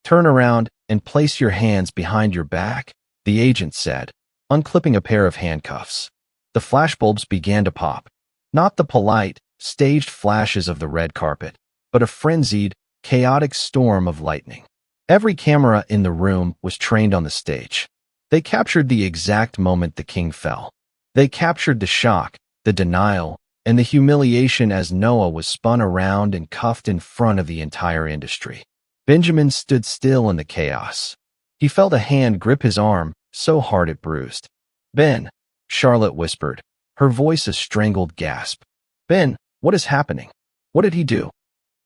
Turn around and place your hands behind your back, the agent said, unclipping a pair of handcuffs. The flashbulbs began to pop. Not the polite, staged flashes of the red carpet, but a frenzied, chaotic storm of lightning. Every camera in the room was trained on the stage. They captured the exact moment the king fell. They captured the shock, the denial, and the humiliation as Noah was spun around and cuffed in front of the entire industry. Benjamin stood still in the chaos. He felt a hand grip his arm, so hard it bruised. Ben, Charlotte whispered, her voice a strangled gasp. Ben, what is happening? What did he do?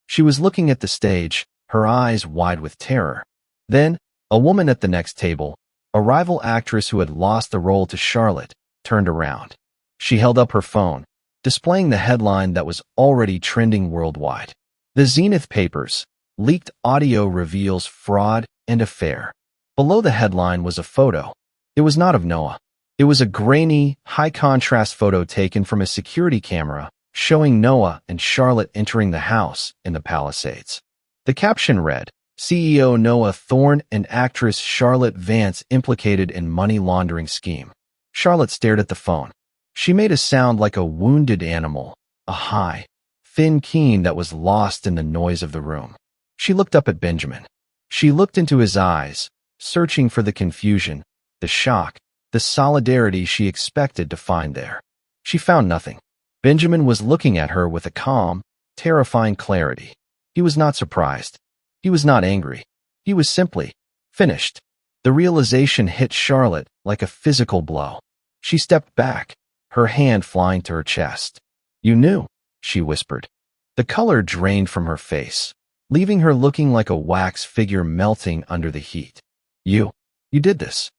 She was looking at the stage, her eyes wide with terror. Then, a woman at the next table, a rival actress who had lost the role to Charlotte, turned around. She held up her phone, displaying the headline that was already trending worldwide. The Zenith papers, leaked audio reveals fraud and affair. Below the headline was a photo. It was not of Noah. It was a grainy, high-contrast photo taken from a security camera showing Noah and Charlotte entering the house in the Palisades. The caption read, CEO Noah Thorne and actress Charlotte Vance implicated in money laundering scheme. Charlotte stared at the phone. She made a sound like a wounded animal, a high, thin keen that was lost in the noise of the room. She looked up at Benjamin. She looked into his eyes, searching for the confusion, the shock, the solidarity she expected to find there. She found nothing. Benjamin was looking at her with a calm, terrifying clarity. He was not surprised. He was not angry. He was simply finished. The realization hit Charlotte like a physical blow. She stepped back, her hand flying to her chest. You knew, she whispered. The color drained from her face, leaving her looking like a wax figure melting under the heat. You did this.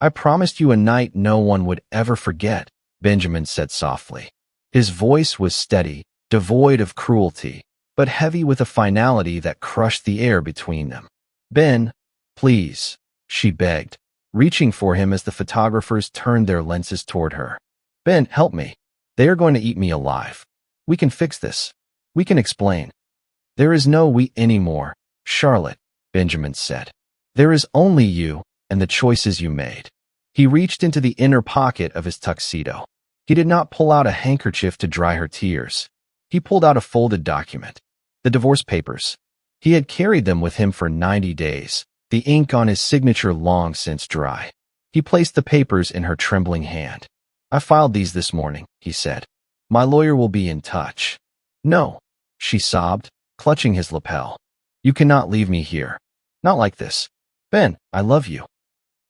I promised you a night no one would ever forget, Benjamin said softly. His voice was steady, devoid of cruelty, but heavy with a finality that crushed the air between them. Ben, please, she begged, reaching for him as the photographers turned their lenses toward her. Ben, help me. They are going to eat me alive. We can fix this. We can explain. There is no we anymore, Charlotte, Benjamin said. There is only you and the choices you made. He reached into the inner pocket of his tuxedo. He did not pull out a handkerchief to dry her tears. He pulled out a folded document. The divorce papers. He had carried them with him for 90 days, the ink on his signature long since dry. He placed the papers in her trembling hand. I filed these this morning, he said. My lawyer will be in touch. No, she sobbed, clutching his lapel. You cannot leave me here. Not like this. Ben, I love you.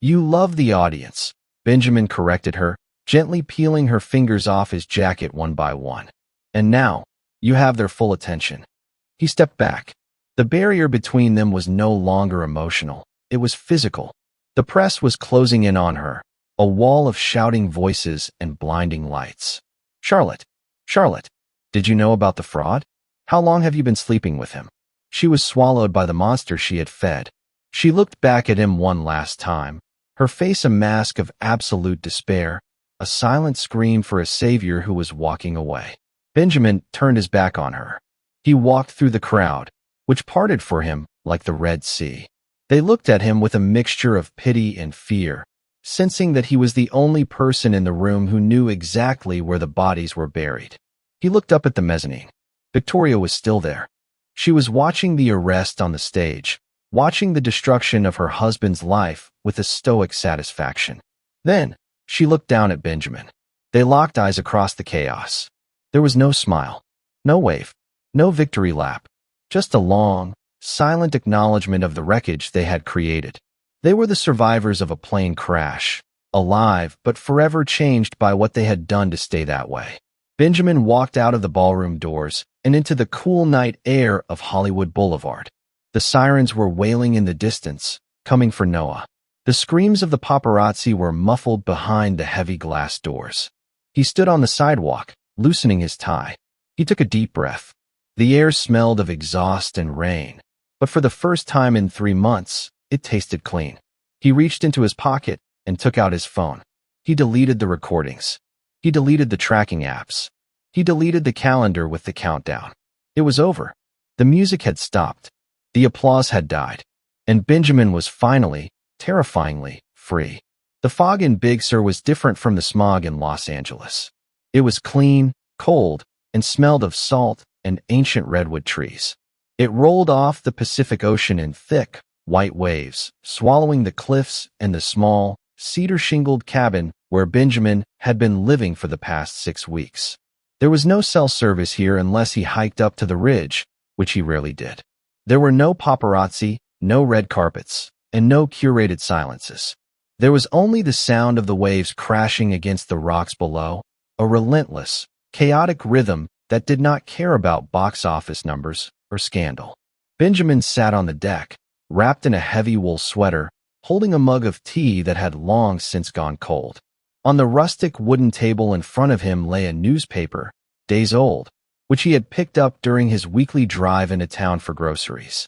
You love the audience, Benjamin corrected her, gently peeling her fingers off his jacket one by one. And now, you have their full attention. He stepped back. The barrier between them was no longer emotional. It was physical. The press was closing in on her, a wall of shouting voices and blinding lights. Charlotte, did you know about the fraud? How long have you been sleeping with him? She was swallowed by the monster she had fed. She looked back at him one last time, her face a mask of absolute despair, a silent scream for a savior who was walking away. Benjamin turned his back on her. He walked through the crowd, which parted for him like the Red Sea. They looked at him with a mixture of pity and fear, sensing that he was the only person in the room who knew exactly where the bodies were buried. He looked up at the mezzanine. Victoria was still there. She was watching the arrest on the stage, watching the destruction of her husband's life with a stoic satisfaction. Then, she looked down at Benjamin. They locked eyes across the chaos. There was no smile, no wave, no victory lap, just a long, silent acknowledgement of the wreckage they had created. They were the survivors of a plane crash, alive but forever changed by what they had done to stay that way. Benjamin walked out of the ballroom doors and into the cool night air of Hollywood Boulevard. The sirens were wailing in the distance, coming for Noah. The screams of the paparazzi were muffled behind the heavy glass doors. He stood on the sidewalk, loosening his tie. He took a deep breath. The air smelled of exhaust and rain, but for the first time in 3 months, it tasted clean. He reached into his pocket and took out his phone. He deleted the recordings. He deleted the tracking apps. He deleted the calendar with the countdown. It was over. The music had stopped. The applause had died. And Benjamin was finally, terrifyingly, free. The fog in Big Sur was different from the smog in Los Angeles. It was clean, cold, and smelled of salt and ancient redwood trees. It rolled off the Pacific Ocean in thick, white waves, swallowing the cliffs and the small, cedar-shingled cabin where Benjamin had been living for the past 6 weeks. There was no cell service here unless he hiked up to the ridge, which he rarely did. There were no paparazzi, no red carpets, and no curated silences. There was only the sound of the waves crashing against the rocks below, a relentless, chaotic rhythm that did not care about box office numbers or scandal. Benjamin sat on the deck, wrapped in a heavy wool sweater, holding a mug of tea that had long since gone cold. On the rustic wooden table in front of him lay a newspaper, days old, which he had picked up during his weekly drive into town for groceries.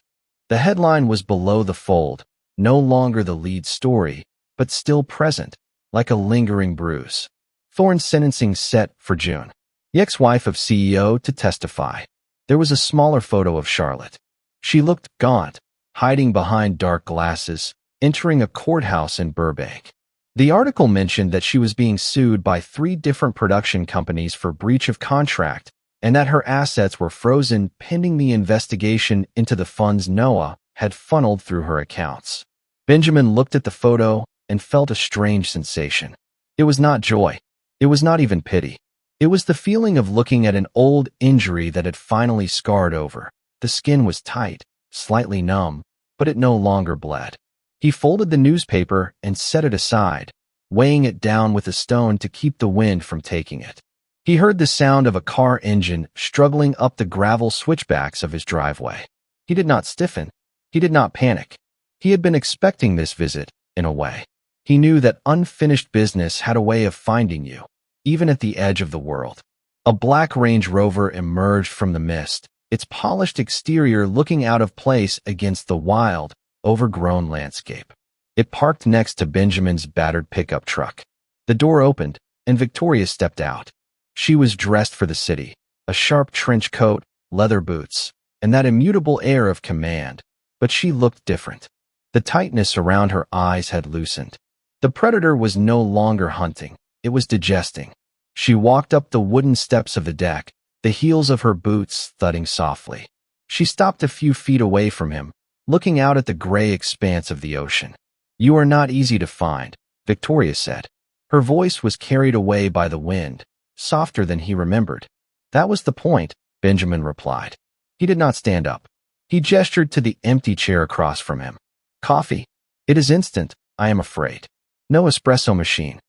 The headline was below the fold, no longer the lead story, but still present, like a lingering bruise. Thorne's sentencing set for June. The ex-wife of CEO to testify. There was a smaller photo of Charlotte. She looked gaunt, hiding behind dark glasses, entering a courthouse in Burbank. The article mentioned that she was being sued by 3 different production companies for breach of contract and that her assets were frozen pending the investigation into the funds Noah had funneled through her accounts. Benjamin looked at the photo and felt a strange sensation. It was not joy. It was not even pity. It was the feeling of looking at an old injury that had finally scarred over. The skin was tight, slightly numb, but it no longer bled. He folded the newspaper and set it aside, weighing it down with a stone to keep the wind from taking it. He heard the sound of a car engine struggling up the gravel switchbacks of his driveway. He did not stiffen. He did not panic. He had been expecting this visit, in a way. He knew that unfinished business had a way of finding you, even at the edge of the world. A black Range Rover emerged from the mist, its polished exterior looking out of place against the wild, overgrown landscape. It parked next to Benjamin's battered pickup truck. The door opened, and Victoria stepped out. She was dressed for the city, a sharp trench coat, leather boots, and that immutable air of command, but she looked different. The tightness around her eyes had loosened. The predator was no longer hunting, it was digesting. She walked up the wooden steps of the deck, the heels of her boots thudding softly. She stopped a few feet away from him, looking out at the gray expanse of the ocean. "You are not easy to find," Victoria said. Her voice was carried away by the wind, softer than he remembered. "That was the point," Benjamin replied. He did not stand up. He gestured to the empty chair across from him. "Coffee? It is instant, I am afraid. No espresso machine."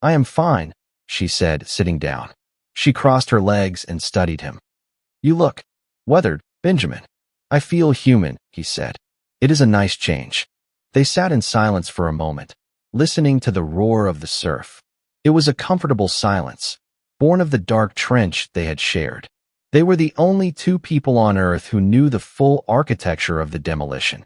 "I am fine," she said, sitting down. She crossed her legs and studied him. "You look weathered, Benjamin." "I feel human," he said. "It is a nice change." They sat in silence for a moment, listening to the roar of the surf. It was a comfortable silence, born of the dark trench they had shared. They were the only 2 people on Earth who knew the full architecture of the demolition.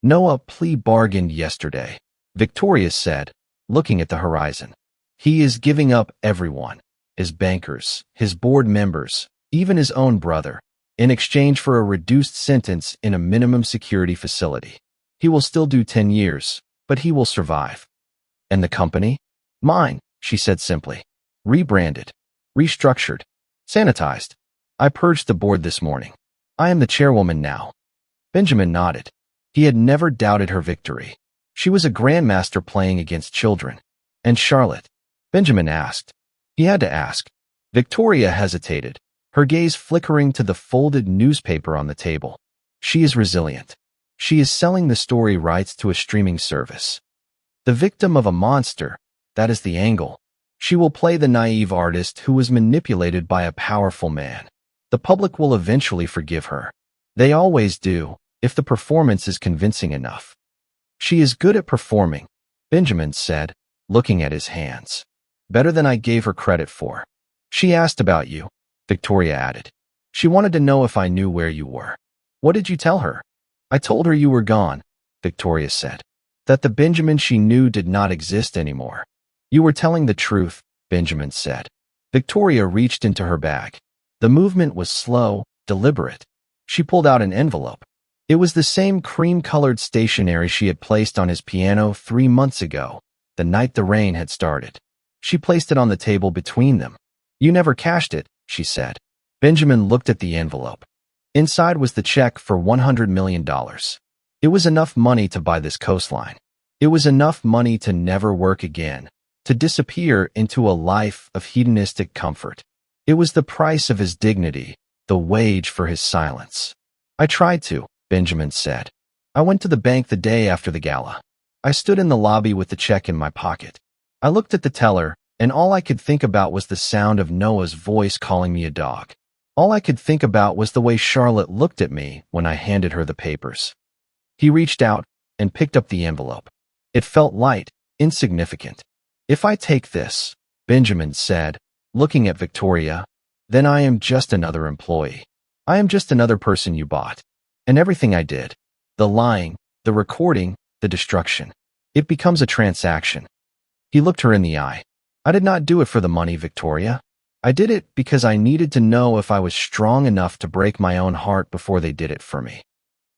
"Noah plea-bargained yesterday," Victoria said, looking at the horizon. "He is giving up everyone, his bankers, his board members, even his own brother, in exchange for a reduced sentence in a minimum security facility. He will still do 10 years, but he will survive." "And the company?" "Mine," she said simply. "Rebranded, restructured, sanitized. I purged the board this morning. I am the chairwoman now." Benjamin nodded. He had never doubted her victory. She was a grandmaster playing against children. And Charlotte? Benjamin asked. He had to ask. Victoria hesitated, her gaze flickering to the folded newspaper on the table. She is resilient. She is selling the story rights to a streaming service. The victim of a monster, that is the angle. She will play the naive artist who was manipulated by a powerful man. The public will eventually forgive her. They always do, if the performance is convincing enough. She is good at performing, Benjamin said, looking at his hands. Better than I gave her credit for. She asked about you, Victoria added. She wanted to know if I knew where you were. What did you tell her? I told her you were gone, Victoria said. That the Benjamin she knew did not exist anymore. You were telling the truth, Benjamin said. Victoria reached into her bag. The movement was slow, deliberate. She pulled out an envelope. It was the same cream-colored stationery she had placed on his piano 3 months ago, the night the rain had started. She placed it on the table between them. You never cashed it, she said. Benjamin looked at the envelope. Inside was the check for $100 million. It was enough money to buy this coastline. It was enough money to never work again, to disappear into a life of hedonistic comfort. It was the price of his dignity, the wage for his silence. I tried to, Benjamin said. I went to the bank the day after the gala. I stood in the lobby with the check in my pocket. I looked at the teller, and all I could think about was the sound of Noah's voice calling me a dog. All I could think about was the way Charlotte looked at me when I handed her the papers. He reached out and picked up the envelope. It felt light, insignificant. If I take this, Benjamin said, looking at Victoria, then I am just another employee. I am just another person you bought. And everything I did, the lying, the recording, the destruction, it becomes a transaction. He looked her in the eye. I did not do it for the money, Victoria. I did it because I needed to know if I was strong enough to break my own heart before they did it for me.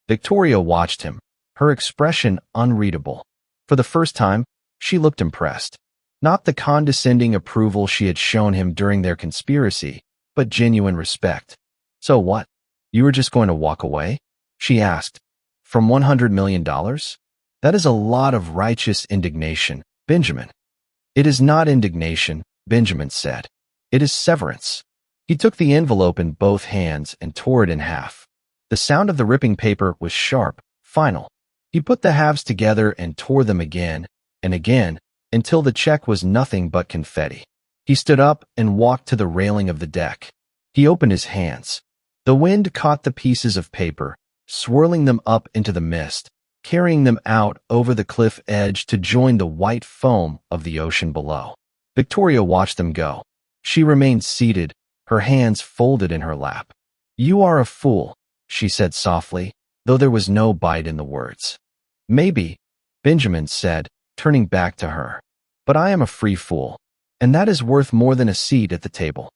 Victoria watched him, her expression unreadable. For the first time, she looked impressed. Not the condescending approval she had shown him during their conspiracy, but genuine respect. So what? You were just going to walk away? She asked. From $100 million? That is a lot of righteous indignation, Benjamin. It is not indignation, Benjamin said. It is severance. He took the envelope in both hands and tore it in half. The sound of the ripping paper was sharp, final. He put the halves together and tore them again and again until the check was nothing but confetti. He stood up and walked to the railing of the deck. He opened his hands. The wind caught the pieces of paper, swirling them up into the mist, carrying them out over the cliff edge to join the white foam of the ocean below. Victoria watched them go. She remained seated, her hands folded in her lap. You are a fool, she said softly, though there was no bite in the words. Maybe, Benjamin said, turning back to her. But I am a free fool, and that is worth more than a seat at the table.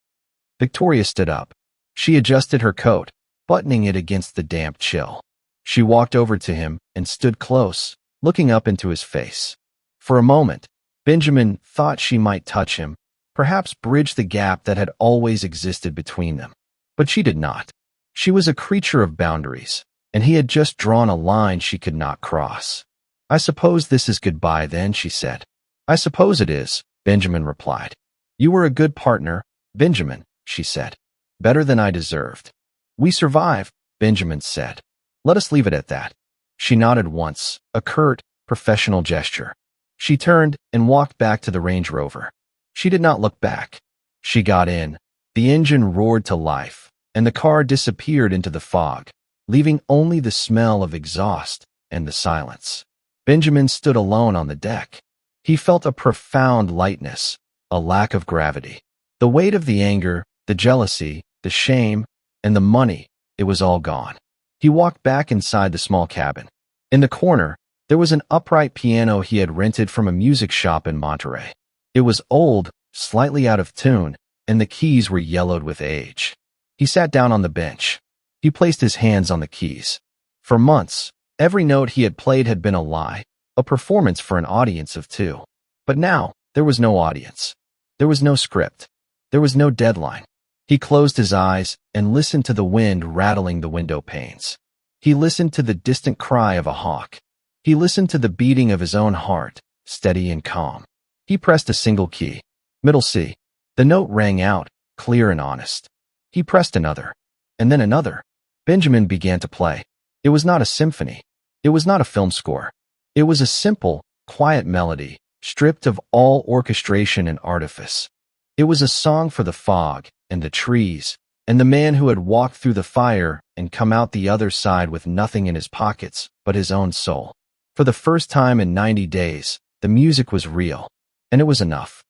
Victoria stood up. She adjusted her coat, buttoning it against the damp chill. She walked over to him and stood close, looking up into his face. For a moment, Benjamin thought she might touch him, perhaps bridge the gap that had always existed between them. But she did not. She was a creature of boundaries, and he had just drawn a line she could not cross. I suppose this is goodbye then, she said. I suppose it is, Benjamin replied. You were a good partner, Benjamin, she said. Better than I deserved. We survived, Benjamin said. Let us leave it at that. She nodded once, a curt, professional gesture. She turned and walked back to the Range Rover. She did not look back. She got in. The engine roared to life, and the car disappeared into the fog, leaving only the smell of exhaust and the silence. Benjamin stood alone on the deck. He felt a profound lightness, a lack of gravity. The weight of the anger, the jealousy, the shame, and the money, it was all gone. He walked back inside the small cabin. In the corner, there was an upright piano he had rented from a music shop in Monterey. It was old, slightly out of tune, and the keys were yellowed with age. He sat down on the bench. He placed his hands on the keys. For months, every note he had played had been a lie, a performance for an audience of two. But now, there was no audience. There was no script. There was no deadline. He closed his eyes and listened to the wind rattling the window panes. He listened to the distant cry of a hawk. He listened to the beating of his own heart, steady and calm. He pressed a single key, middle C. The note rang out, clear and honest. He pressed another, and then another. Benjamin began to play. It was not a symphony. It was not a film score. It was a simple, quiet melody, stripped of all orchestration and artifice. It was a song for the fog and the trees, and the man who had walked through the fire and come out the other side with nothing in his pockets but his own soul. For the first time in 90 days, the music was real, and it was enough.